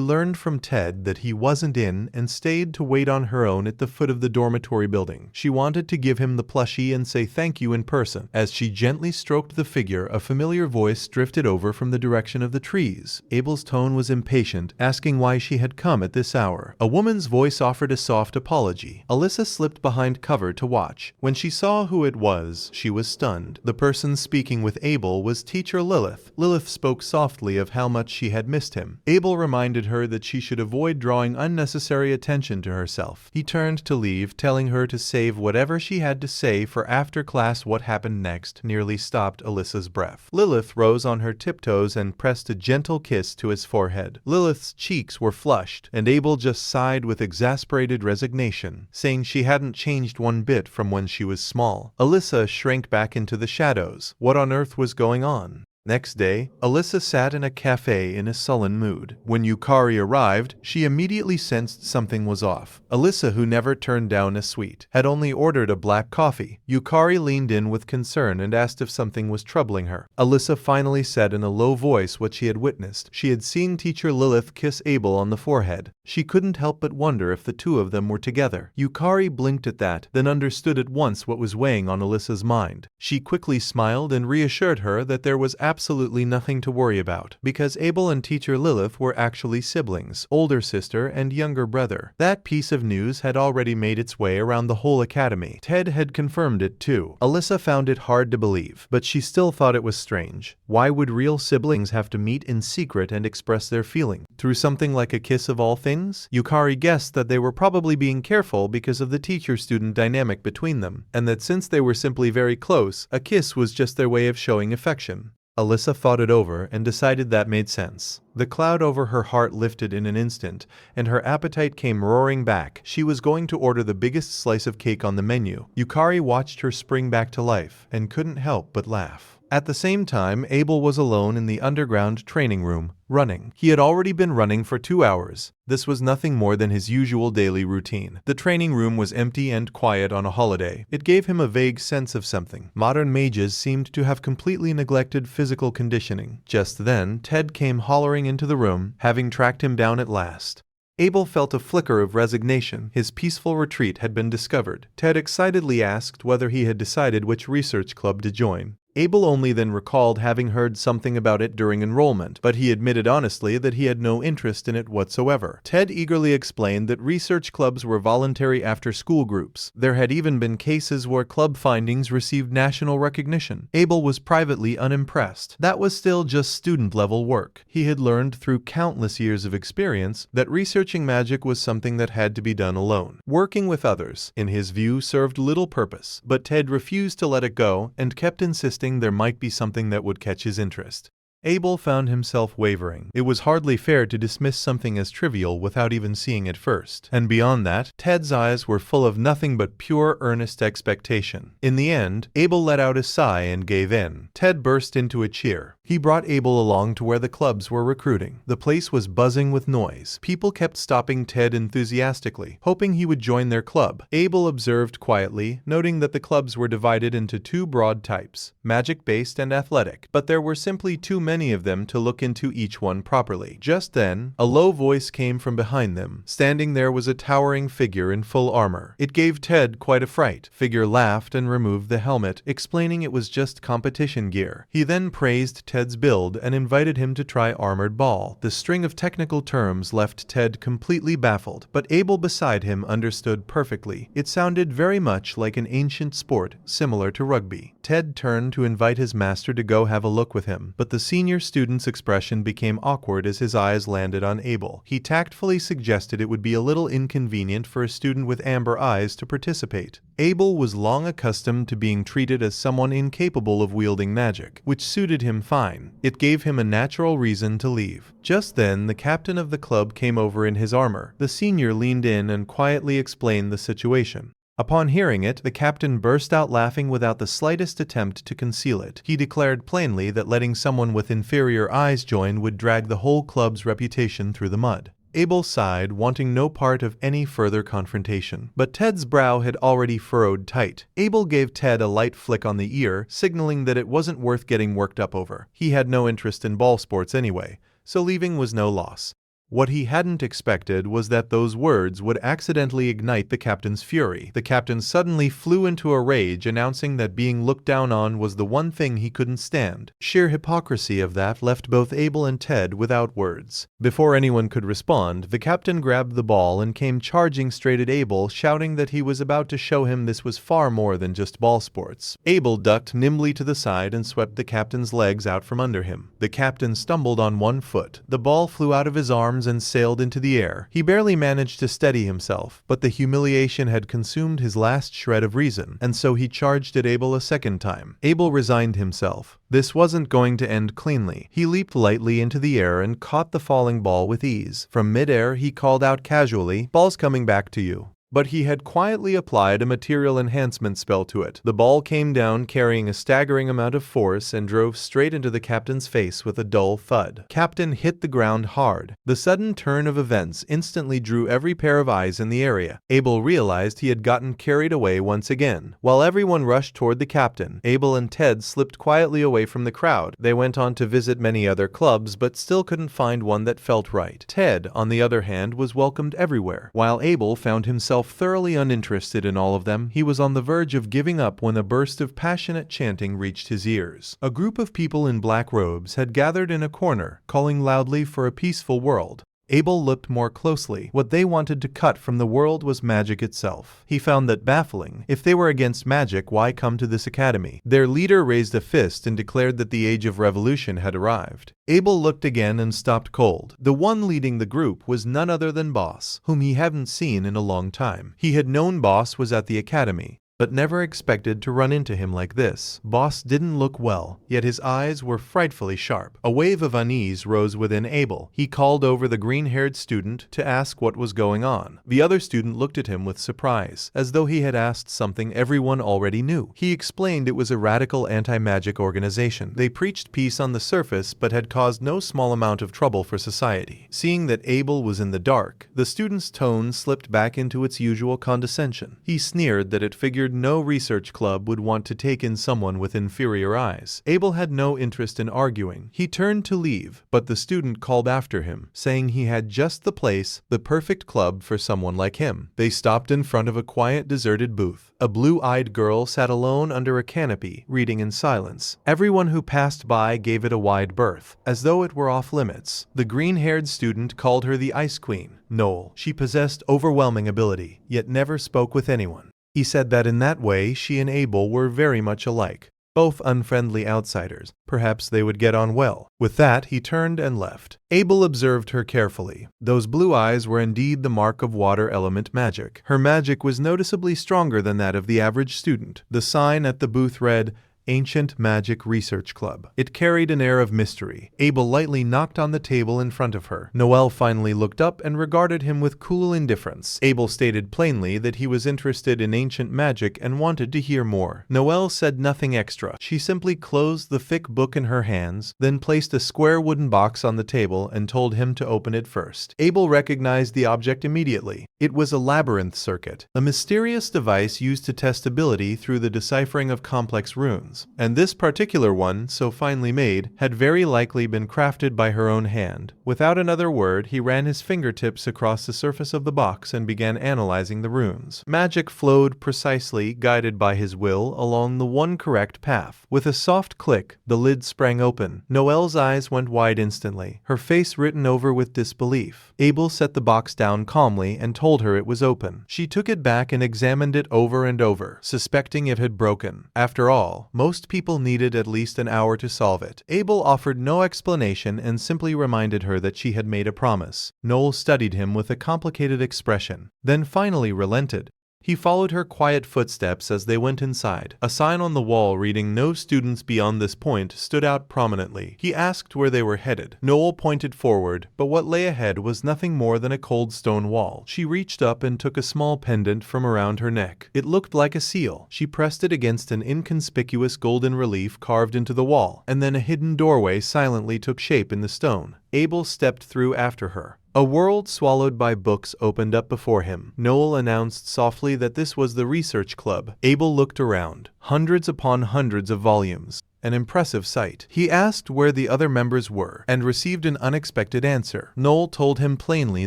learned from Ted that he wasn't in and stayed to wait on her own at the foot of the dormitory building. She wanted to give him the plushie and say thank you in person. As she gently stroked the figure, a familiar voice drifted over from the direction of the trees. Abel's tone was impatient, asking why she had come at this hour. A woman's voice offered a soft apology. Alyssa slipped behind cover to watch. When she saw who it was, she was stunned. The person speaking with Abel was teacher Lilith. Lilith spoke softly of how much she had missed him. Abel reminded her that she should avoid drawing unnecessary attention to herself. He turned to leave, telling her to save whatever she had to say for after class. What happened next nearly stopped Alyssa's breath. Lilith rose on her tiptoes and pressed a gentle kiss to his forehead. Lilith's cheeks were flushed, and Abel just sighed with exasperated resignation, saying she hadn't changed one bit from when she was small. Alyssa shrank back into the shadows. What on earth was going on? Next day, Alyssa sat in a cafe in a sullen mood. When Yukari arrived, she immediately sensed something was off. Alyssa, who never turned down a sweet, had only ordered a black coffee. Yukari leaned in with concern and asked if something was troubling her. Alyssa finally said in a low voice what she had witnessed. She had seen teacher Lilith kiss Abel on the forehead. She couldn't help but wonder if the two of them were together. Yukari blinked at that, then understood at once what was weighing on Alyssa's mind. She quickly smiled and reassured her that there was absolutely nothing to worry about, because Abel and teacher Lilith were actually siblings, older sister and younger brother. That piece of news had already made its way around the whole academy. Ted had confirmed it too. Alyssa found it hard to believe, but she still thought it was strange. Why would real siblings have to meet in secret and express their feeling? Through something like a kiss of all things? Yukari guessed that they were probably being careful because of the teacher-student dynamic between them, and that since they were simply very close, a kiss was just their way of showing affection. Alyssa thought it over and decided that made sense. The cloud over her heart lifted in an instant, and her appetite came roaring back. She was going to order the biggest slice of cake on the menu. Yukari watched her spring back to life and couldn't help but laugh. At the same time, Abel was alone in the underground training room, running. He had already been running for 2 hours. This was nothing more than his usual daily routine. The training room was empty and quiet on a holiday. It gave him a vague sense of something. Modern mages seemed to have completely neglected physical conditioning. Just then, Ted came hollering into the room, having tracked him down at last. Abel felt a flicker of resignation. His peaceful retreat had been discovered. Ted excitedly asked whether he had decided which research club to join. Abel only then recalled having heard something about it during enrollment, but he admitted honestly that he had no interest in it whatsoever. Ted eagerly explained that research clubs were voluntary after-school groups. There had even been cases where club findings received national recognition. Abel was privately unimpressed. That was still just student-level work. He had learned through countless years of experience that researching magic was something that had to be done alone. Working with others, in his view, served little purpose, but Ted refused to let it go and kept insisting there might be something that would catch his interest. Abel found himself wavering. It was hardly fair to dismiss something as trivial without even seeing it first. And beyond that, Ted's eyes were full of nothing but pure, earnest expectation. In the end, Abel let out a sigh and gave in. Ted burst into a cheer. He brought Abel along to where the clubs were recruiting. The place was buzzing with noise. People kept stopping Ted enthusiastically, hoping he would join their club. Abel observed quietly, noting that the clubs were divided into 2 broad types, magic-based and athletic, but there were simply too many of them to look into each one properly. Just then, a low voice came from behind them. Standing there was a towering figure in full armor. It gave Ted quite a fright. Figure laughed and removed the helmet, explaining it was just competition gear. He then praised Ted's build and invited him to try Armored Ball. The string of technical terms left Ted completely baffled, but Abel beside him understood perfectly. It sounded very much like an ancient sport similar to rugby. Ted turned to invite his master to go have a look with him, but the senior student's expression became awkward as his eyes landed on Abel. He tactfully suggested it would be a little inconvenient for a student with amber eyes to participate. Abel was long accustomed to being treated as someone incapable of wielding magic, which suited him fine. It gave him a natural reason to leave. Just then, the captain of the club came over in his armor. The senior leaned in and quietly explained the situation. Upon hearing it, the captain burst out laughing without the slightest attempt to conceal it. He declared plainly that letting someone with inferior eyes join would drag the whole club's reputation through the mud. Abel sighed, wanting no part of any further confrontation. But Ted's brow had already furrowed tight. Abel gave Ted a light flick on the ear, signaling that it wasn't worth getting worked up over. He had no interest in ball sports anyway, so leaving was no loss. What he hadn't expected was that those words would accidentally ignite the captain's fury. The captain suddenly flew into a rage, announcing that being looked down on was the one thing he couldn't stand. Sheer hypocrisy of that left both Abel and Ted without words. Before anyone could respond, the captain grabbed the ball and came charging straight at Abel, shouting that he was about to show him this was far more than just ball sports. Abel ducked nimbly to the side and swept the captain's legs out from under him. The captain stumbled on one foot. The ball flew out of his arms and sailed into the air. He barely managed to steady himself, but the humiliation had consumed his last shred of reason, and so he charged at Abel a second time. Abel resigned himself. This wasn't going to end cleanly. He leaped lightly into the air and caught the falling ball with ease. From mid-air, he called out casually, "Ball's coming back to you." But he had quietly applied a material enhancement spell to it. The ball came down carrying a staggering amount of force and drove straight into the captain's face with a dull thud. Captain hit the ground hard. The sudden turn of events instantly drew every pair of eyes in the area. Abel realized he had gotten carried away once again. While everyone rushed toward the captain, Abel and Ted slipped quietly away from the crowd. They went on to visit many other clubs, but still couldn't find one that felt right. Ted, on the other hand, was welcomed everywhere. While Abel found himself thoroughly uninterested in all of them, he was on the verge of giving up when a burst of passionate chanting reached his ears. A group of people in black robes had gathered in a corner, calling loudly for a peaceful world. Abel looked more closely. What they wanted to cut from the world was magic itself. He found that baffling. If they were against magic, why come to this academy? Their leader raised a fist and declared that the age of revolution had arrived. Abel looked again and stopped cold. The one leading the group was none other than Boss, whom he hadn't seen in a long time. He had known Boss was at the academy. but never expected to run into him like this. Boss didn't look well, yet his eyes were frightfully sharp. A wave of unease rose within Abel. He called over the green-haired student to ask what was going on. The other student looked at him with surprise, as though he had asked something everyone already knew. He explained it was a radical anti-magic organization. They preached peace on the surface, but had caused no small amount of trouble for society. Seeing that Abel was in the dark, the student's tone slipped back into its usual condescension. He sneered that it figured no research club would want to take in someone with inferior eyes. Abel had no interest in arguing. He turned to leave, but the student called after him, saying he had just the place, the perfect club for someone like him. They stopped in front of a quiet, deserted booth. A blue-eyed girl sat alone under a canopy, reading in silence. Everyone who passed by gave it a wide berth, as though it were off limits. The green-haired student called her the Ice Queen, Noel. She possessed overwhelming ability, yet never spoke with anyone. He said that in that way she and Abel were very much alike, both unfriendly outsiders. Perhaps they would get on well. With that, he turned and left. Abel observed her carefully. Those blue eyes were indeed the mark of water element magic. Her magic was noticeably stronger than that of the average student. The sign at the booth read, Ancient Magic Research Club. It carried an air of mystery. Abel lightly knocked on the table in front of her. Noel finally looked up and regarded him with cool indifference. Abel stated plainly that he was interested in ancient magic and wanted to hear more. Noel said nothing extra. She simply closed the thick book in her hands, then placed a square wooden box on the table and told him to open it first. Abel recognized the object immediately. It was a labyrinth circuit, a mysterious device used to test ability through the deciphering of complex runes. And this particular one, so finely made, had very likely been crafted by her own hand. Without another word, he ran his fingertips across the surface of the box and began analyzing the runes. Magic flowed precisely, guided by his will, along the one correct path. With a soft click, the lid sprang open. Noelle's eyes went wide instantly, her face written over with disbelief. Abel set the box down calmly and told her it was open. She took it back and examined it over and over, suspecting it had broken. After all, most people needed at least an hour to solve it. Abel offered no explanation and simply reminded her that she had made a promise. Noel studied him with a complicated expression, then finally relented. He followed her quiet footsteps as they went inside. A sign on the wall reading "No students beyond this point" stood out prominently. He asked where they were headed. Noel pointed forward, but what lay ahead was nothing more than a cold stone wall. She reached up and took a small pendant from around her neck. It looked like a seal. She pressed it against an inconspicuous golden relief carved into the wall, and then a hidden doorway silently took shape in the stone. Abel stepped through after her. A world swallowed by books opened up before him. Noel announced softly that this was the research club. Abel looked around. Hundreds upon hundreds of volumes. An impressive sight. He asked where the other members were, and received an unexpected answer. Noel told him plainly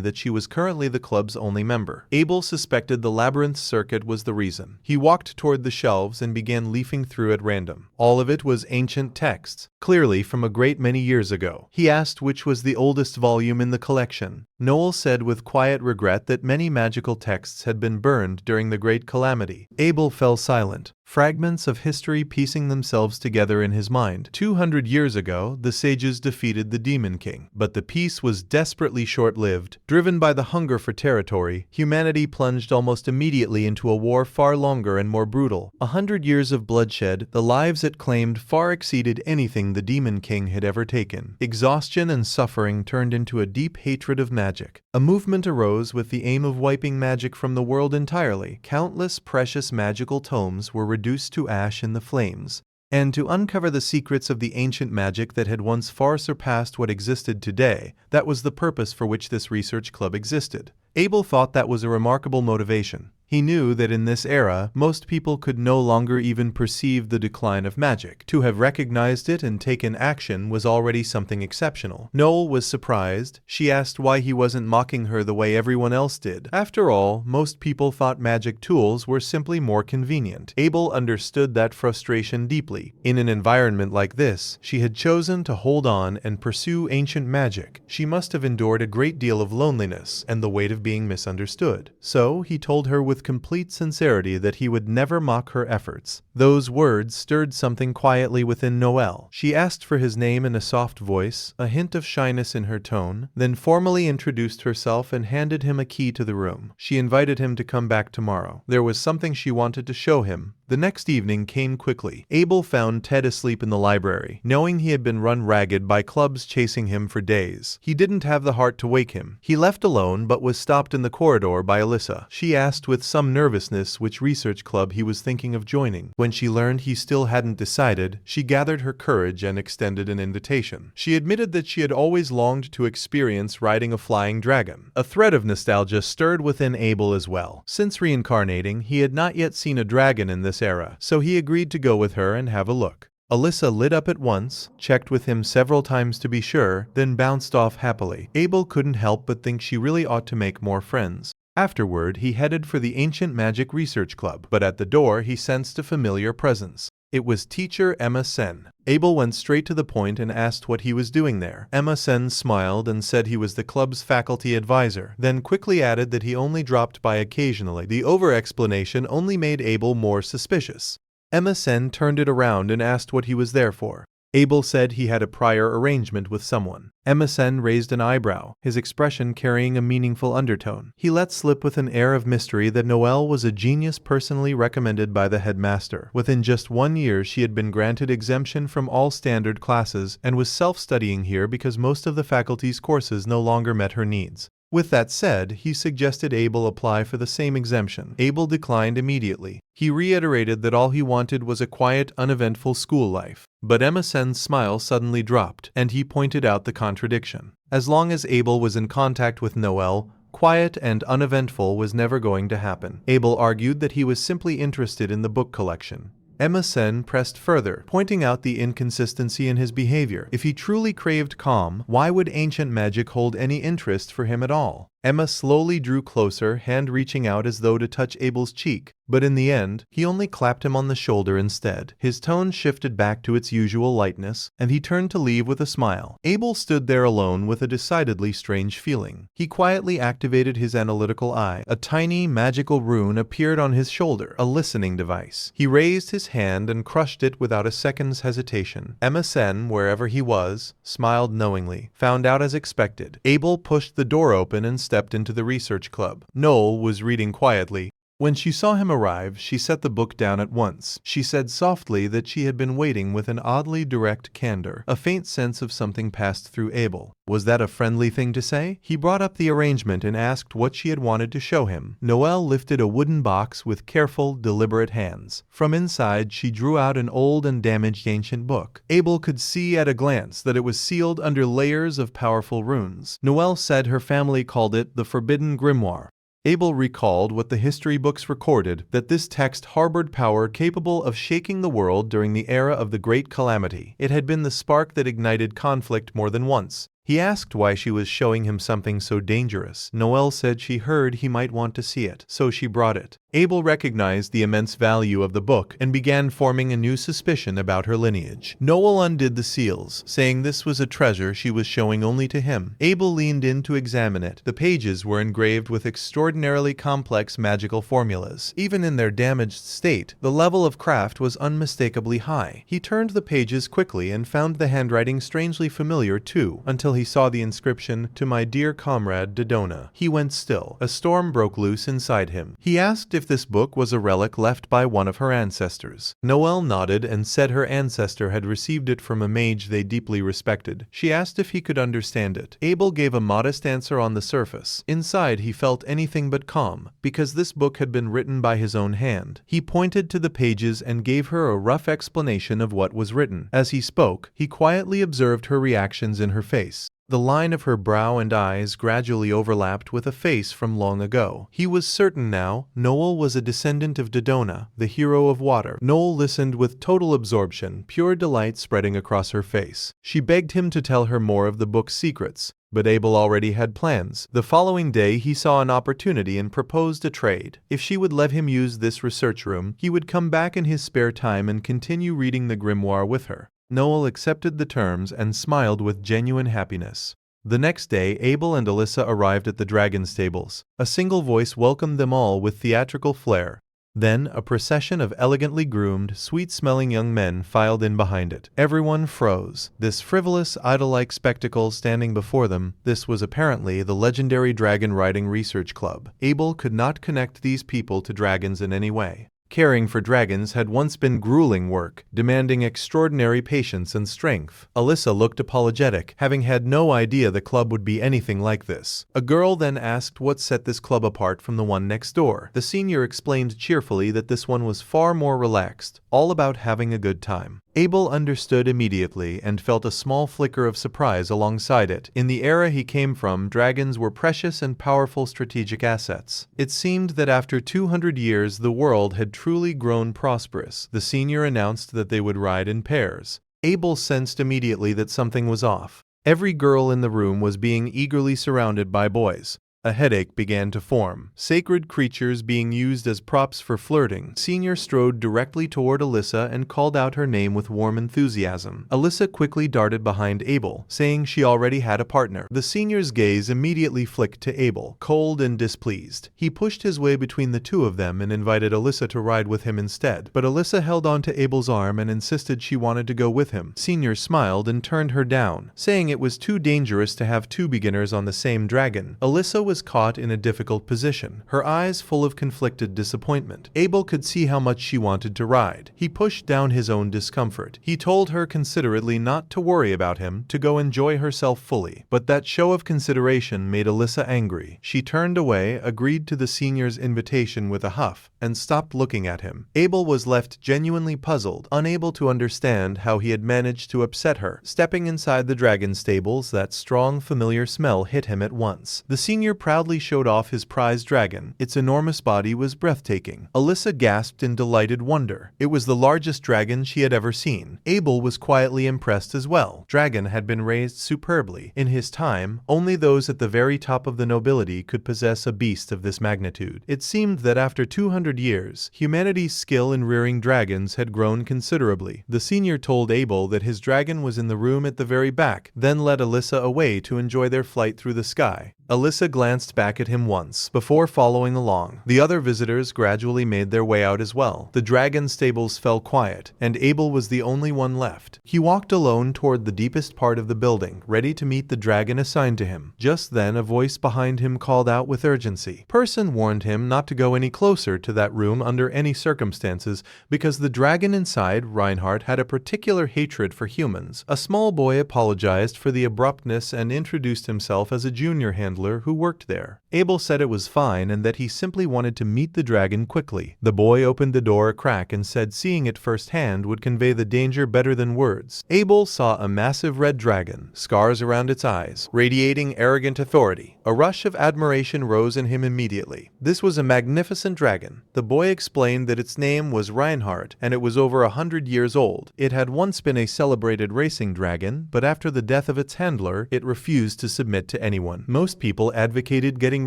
that she was currently the club's only member. Abel suspected the labyrinth circuit was the reason. He walked toward the shelves and began leafing through at random. All of it was ancient texts, clearly from a great many years ago. He asked which was the oldest volume in the collection. Noel said with quiet regret that many magical texts had been burned during the Great Calamity. Abel fell silent, fragments of history piecing themselves together in his mind. 200 years ago, the sages defeated the Demon King, but the peace was desperately short-lived. Driven by the hunger for territory, humanity plunged almost immediately into a war far longer and more brutal. 100 years of bloodshed, the lives it claimed far exceeded anything the Demon King had ever taken. Exhaustion and suffering turned into a deep hatred of magic. A movement arose with the aim of wiping magic from the world entirely. Countless precious magical tomes were reduced to ash in the flames. And to uncover the secrets of the ancient magic that had once far surpassed what existed today, that was the purpose for which this research club existed. Abel thought that was a remarkable motivation. He knew that in this era, most people could no longer even perceive the decline of magic. To have recognized it and taken action was already something exceptional. Noel was surprised. She asked why he wasn't mocking her the way everyone else did. After all, most people thought magic tools were simply more convenient. Abel understood that frustration deeply. In an environment like this, she had chosen to hold on and pursue ancient magic. She must have endured a great deal of loneliness and the weight of being misunderstood. So, he told her with with complete sincerity that he would never mock her efforts. Those words stirred something quietly within Noelle. She asked for his name in a soft voice, a hint of shyness in her tone, then formally introduced herself and handed him a key to the room. She invited him to come back tomorrow. There was something she wanted to show him. The next evening came quickly. Abel found Ted asleep in the library, knowing he had been run ragged by clubs chasing him for days. He didn't have the heart to wake him. He left alone but was stopped in the corridor by Alyssa. She asked with some nervousness which research club he was thinking of joining. When she learned he still hadn't decided, she gathered her courage and extended an invitation. She admitted that she had always longed to experience riding a flying dragon. A thread of nostalgia stirred within Abel as well. Since reincarnating, he had not yet seen a dragon in this era, so he agreed to go with her and have a look. Alyssa lit up at once, checked with him several times to be sure, then bounced off happily. Abel couldn't help but think she really ought to make more friends. Afterward, he headed for the Ancient Magic Research Club, but at the door he sensed a familiar presence. It was teacher Emma Sen. Abel went straight to the point and asked what he was doing there. Emma Sen smiled and said he was the club's faculty advisor, then quickly added that he only dropped by occasionally. The over-explanation only made Abel more suspicious. Emma Sen turned it around and asked what he was there for. Abel said he had a prior arrangement with someone. Emma Sen raised an eyebrow, his expression carrying a meaningful undertone. He let slip with an air of mystery that Noelle was a genius personally recommended by the headmaster. Within just 1 year she had been granted exemption from all standard classes and was self-studying here because most of the faculty's courses no longer met her needs. With that said, he suggested Abel apply for the same exemption. Abel declined immediately. He reiterated that all he wanted was a quiet, uneventful school life. But Emma Sen's smile suddenly dropped, and he pointed out the contradiction. As long as Abel was in contact with Noelle, quiet and uneventful was never going to happen. Abel argued that he was simply interested in the book collection. Emma Sen pressed further, pointing out the inconsistency in his behavior. If he truly craved calm, why would ancient magic hold any interest for him at all? Emma slowly drew closer, hand reaching out as though to touch Abel's cheek, but in the end, he only clapped him on the shoulder instead. His tone shifted back to its usual lightness, and he turned to leave with a smile. Abel stood there alone with a decidedly strange feeling. He quietly activated his analytical eye. A tiny, magical rune appeared on his shoulder, a listening device. He raised his hand and crushed it without a second's hesitation. Emma Sen, wherever he was, smiled knowingly. Found out as expected. Abel pushed the door open and stepped into the research club. Noelle was reading quietly. When she saw him arrive, she set the book down at once. She said softly that she had been waiting with an oddly direct candor. A faint sense of something passed through Abel. Was that a friendly thing to say? He brought up the arrangement and asked what she had wanted to show him. Noelle lifted a wooden box with careful, deliberate hands. From inside, she drew out an old and damaged ancient book. Abel could see at a glance that it was sealed under layers of powerful runes. Noelle said her family called it the Forbidden Grimoire. Abel recalled what the history books recorded, that this text harbored power capable of shaking the world during the era of the Great Calamity. It had been the spark that ignited conflict more than once. He asked why she was showing him something so dangerous. Noelle said she heard he might want to see it, so she brought it. Abel recognized the immense value of the book and began forming a new suspicion about her lineage. Noelle undid the seals, saying this was a treasure she was showing only to him. Abel leaned in to examine it. The pages were engraved with extraordinarily complex magical formulas. Even in their damaged state, the level of craft was unmistakably high. He turned the pages quickly and found the handwriting strangely familiar too, until he saw the inscription, "To my dear comrade Dodona." He went still. A storm broke loose inside him. He asked if this book was a relic left by one of her ancestors. Noelle nodded and said her ancestor had received it from a mage they deeply respected. She asked if he could understand it. Abel gave a modest answer on the surface. Inside he felt anything but calm, because this book had been written by his own hand. He pointed to the pages and gave her a rough explanation of what was written. As he spoke, he quietly observed her reactions in her face. The line of her brow and eyes gradually overlapped with a face from long ago. He was certain now Noelle was a descendant of Dodona, the hero of water. Noelle listened with total absorption, pure delight spreading across her face. She begged him to tell her more of the book's secrets, but Abel already had plans. The following day he saw an opportunity and proposed a trade. If she would let him use this research room, he would come back in his spare time and continue reading the grimoire with her. Noelle accepted the terms and smiled with genuine happiness. The next day, Abel and Alyssa arrived at the dragon stables. A single voice welcomed them all with theatrical flair. Then, a procession of elegantly groomed, sweet-smelling young men filed in behind it. Everyone froze. This frivolous, idol-like spectacle standing before them, this was apparently the legendary Dragon Riding Research Club. Abel could not connect these people to dragons in any way. Caring for dragons had once been grueling work, demanding extraordinary patience and strength. Alyssa looked apologetic, having had no idea the club would be anything like this. A girl then asked what set this club apart from the one next door. The senior explained cheerfully that this one was far more relaxed, all about having a good time. Abel understood immediately and felt a small flicker of surprise alongside it. In the era he came from, dragons were precious and powerful strategic assets. It seemed that after 200 years the world had truly grown prosperous. The senior announced that they would ride in pairs. Abel sensed immediately that something was off. Every girl in the room was being eagerly surrounded by boys. A headache began to form. Sacred creatures being used as props for flirting. Senior strode directly toward Alyssa and called out her name with warm enthusiasm. Alyssa quickly darted behind Abel, saying she already had a partner. The senior's gaze immediately flicked to Abel, cold and displeased. He pushed his way between the two of them and invited Alyssa to ride with him instead. But Alyssa held on to Abel's arm and insisted she wanted to go with him. Senior smiled and turned her down, saying it was too dangerous to have two beginners on the same dragon. Alyssa was caught in a difficult position, her eyes full of conflicted disappointment. Abel could see how much she wanted to ride. He pushed down his own discomfort. He told her considerately not to worry about him, to go enjoy herself fully. But that show of consideration made Alyssa angry. She turned away, agreed to the senior's invitation with a huff, and stopped looking at him. Abel was left genuinely puzzled, unable to understand how he had managed to upset her. Stepping inside the dragon stables, that strong, familiar smell hit him at once. The senior proudly showed off his prize dragon. Its enormous body was breathtaking. Alyssa gasped in delighted wonder. It was the largest dragon she had ever seen. Abel was quietly impressed as well. Dragon had been raised superbly. In his time, only those at the very top of the nobility could possess a beast of this magnitude. It seemed that after 200 years, humanity's skill in rearing dragons had grown considerably. The senior told Abel that his dragon was in the room at the very back, then led Alyssa away to enjoy their flight through the sky. Alyssa glanced back at him once, before following along. The other visitors gradually made their way out as well. The dragon stables fell quiet, and Abel was the only one left. He walked alone toward the deepest part of the building, ready to meet the dragon assigned to him. Just then, a voice behind him called out with urgency. Person warned him not to go any closer to that room under any circumstances, because the dragon inside, Reinhardt, had a particular hatred for humans. A small boy apologized for the abruptness and introduced himself as a junior handler who worked there. Abel said it was fine and that he simply wanted to meet the dragon quickly. The boy opened the door a crack and said seeing it firsthand would convey the danger better than words. Abel saw a massive red dragon, scars around its eyes, radiating arrogant authority. A rush of admiration rose in him immediately. This was a magnificent dragon. The boy explained that its name was Reinhardt and it was over 100 years old. It had once been a celebrated racing dragon, but after the death of its handler, it refused to submit to anyone. Most people advocated getting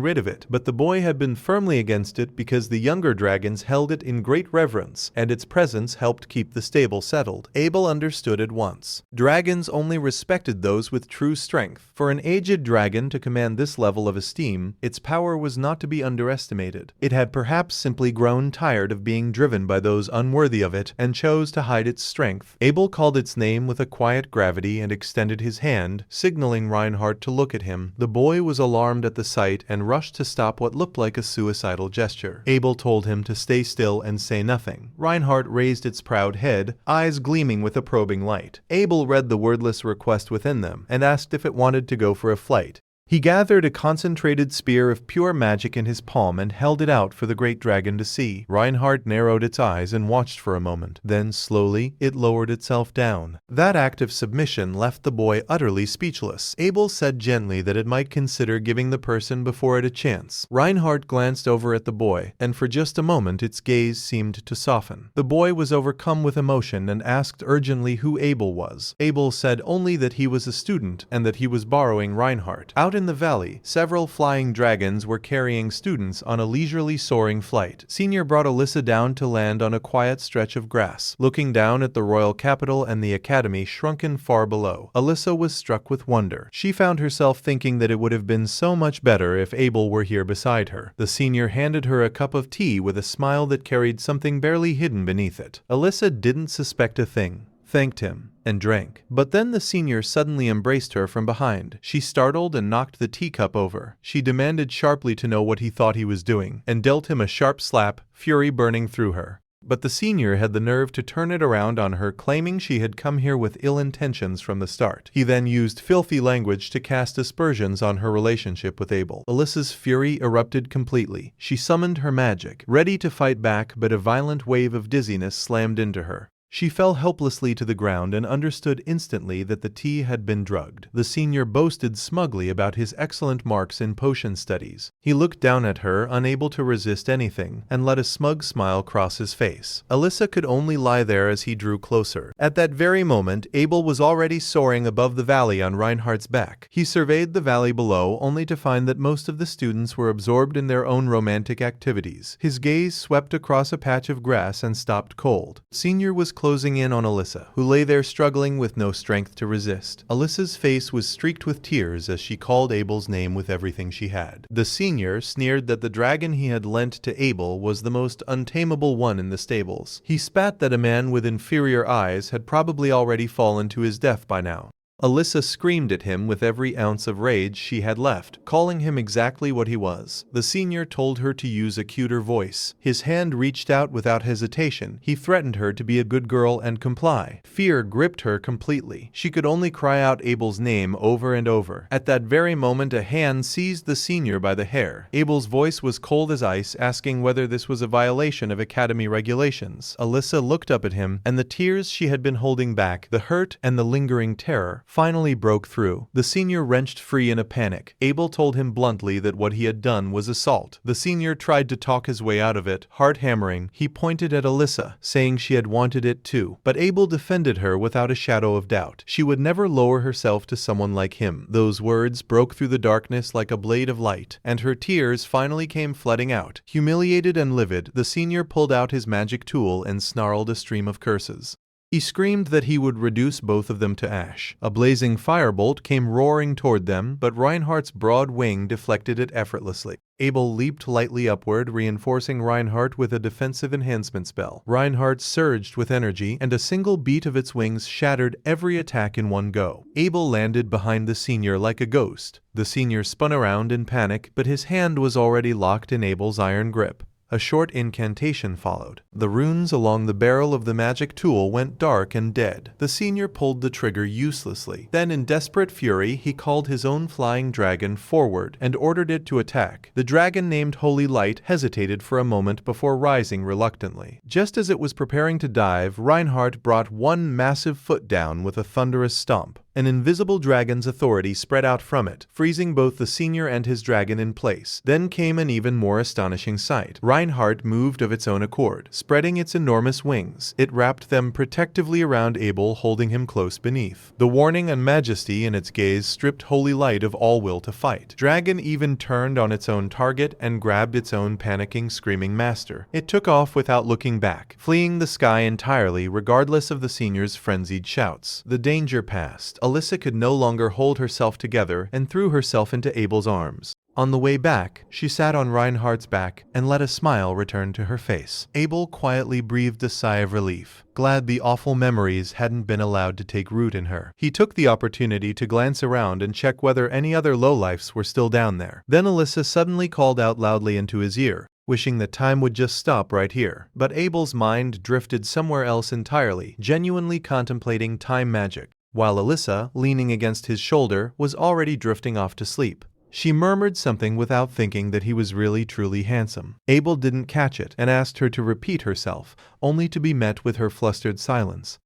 rid of it, but the boy had been firmly against it because the younger dragons held it in great reverence, and its presence helped keep the stable settled. Abel understood at once. Dragons only respected those with true strength. For an aged dragon to command this level of esteem, its power was not to be underestimated. It had perhaps simply grown tired of being driven by those unworthy of it, and chose to hide its strength. Abel called its name with a quiet gravity and extended his hand, signaling Reinhardt to look at him. The boy was alarmed at the sight and rushed to stop what looked like a suicidal gesture. Abel told him to stay still and say nothing. Reinhardt raised its proud head, eyes gleaming with a probing light. Abel read the wordless request within them and asked if it wanted to go for a flight. He gathered a concentrated spear of pure magic in his palm and held it out for the great dragon to see. Reinhardt narrowed its eyes and watched for a moment. Then, slowly, it lowered itself down. That act of submission left the boy utterly speechless. Abel said gently that it might consider giving the person before it a chance. Reinhardt glanced over at the boy, and for just a moment its gaze seemed to soften. The boy was overcome with emotion and asked urgently who Abel was. Abel said only that he was a student and that he was borrowing Reinhardt. Out in in the valley, several flying dragons were carrying students on a leisurely soaring flight. Senior brought Alyssa down to land on a quiet stretch of grass, looking down at the royal capital and the academy shrunken far below. Alyssa was struck with wonder. She found herself thinking that it would have been so much better if Abel were here beside her. The senior handed her a cup of tea with a smile that carried something barely hidden beneath it. Alyssa didn't suspect a thing, thanked him, and drank. But then the senior suddenly embraced her from behind. She startled and knocked the teacup over. She demanded sharply to know what he thought he was doing, and dealt him a sharp slap, fury burning through her. But the senior had the nerve to turn it around on her, claiming she had come here with ill intentions from the start. He then used filthy language to cast aspersions on her relationship with Abel. Alyssa's fury erupted completely. She summoned her magic, ready to fight back, but a violent wave of dizziness slammed into her. She fell helplessly to the ground and understood instantly that the tea had been drugged. The senior boasted smugly about his excellent marks in potion studies. He looked down at her, unable to resist anything, and let a smug smile cross his face. Alyssa could only lie there as he drew closer. At that very moment, Abel was already soaring above the valley on Reinhardt's back. He surveyed the valley below, only to find that most of the students were absorbed in their own romantic activities. His gaze swept across a patch of grass and stopped cold. Senior was closing in on Alyssa, who lay there struggling with no strength to resist. Alyssa's face was streaked with tears as she called Abel's name with everything she had. The senior sneered that the dragon he had lent to Abel was the most untamable one in the stables. He spat that a man with inferior eyes had probably already fallen to his death by now. Alyssa screamed at him with every ounce of rage she had left, calling him exactly what he was. The senior told her to use a cuter voice. His hand reached out without hesitation. He threatened her to be a good girl and comply. Fear gripped her completely. She could only cry out Abel's name over and over. At that very moment, a hand seized the senior by the hair. Abel's voice was cold as ice, asking whether this was a violation of academy regulations. Alyssa looked up at him, and the tears she had been holding back, the hurt and the lingering terror, finally broke through. The senior wrenched free in a panic. Abel told him bluntly that what he had done was assault. The senior tried to talk his way out of it. Heart hammering, he pointed at Alyssa, saying she had wanted it too. But Abel defended her without a shadow of doubt. She would never lower herself to someone like him. Those words broke through the darkness like a blade of light, and her tears finally came flooding out. Humiliated and livid, the senior pulled out his magic tool and snarled a stream of curses. He screamed that he would reduce both of them to ash. A blazing firebolt came roaring toward them, but Reinhardt's broad wing deflected it effortlessly. Abel leaped lightly upward, reinforcing Reinhardt with a defensive enhancement spell. Reinhardt surged with energy, and a single beat of its wings shattered every attack in one go. Abel landed behind the senior like a ghost. The senior spun around in panic, but his hand was already locked in Abel's iron grip. A short incantation followed. The runes along the barrel of the magic tool went dark and dead. The senior pulled the trigger uselessly. Then, in desperate fury, he called his own flying dragon forward and ordered it to attack. The dragon named Holy Light hesitated for a moment before rising reluctantly. Just as it was preparing to dive, Reinhardt brought one massive foot down with a thunderous stomp. An invisible dragon's authority spread out from it, freezing both the senior and his dragon in place. Then came an even more astonishing sight. Reinhardt moved of its own accord, spreading its enormous wings. It wrapped them protectively around Abel, holding him close beneath. The warning and majesty in its gaze stripped Holy Light of all will to fight. Dragon even turned on its own target and grabbed its own panicking, screaming master. It took off without looking back, fleeing the sky entirely, regardless of the senior's frenzied shouts. The danger passed. Alyssa could no longer hold herself together and threw herself into Abel's arms. On the way back, she sat on Reinhardt's back and let a smile return to her face. Abel quietly breathed a sigh of relief, glad the awful memories hadn't been allowed to take root in her. He took the opportunity to glance around and check whether any other lowlifes were still down there. Then Alyssa suddenly called out loudly into his ear, wishing that time would just stop right here. But Abel's mind drifted somewhere else entirely, genuinely contemplating time magic, while Alyssa, leaning against his shoulder, was already drifting off to sleep. She murmured something without thinking that he was really truly handsome. Abel didn't catch it and asked her to repeat herself, only to be met with her flustered silence.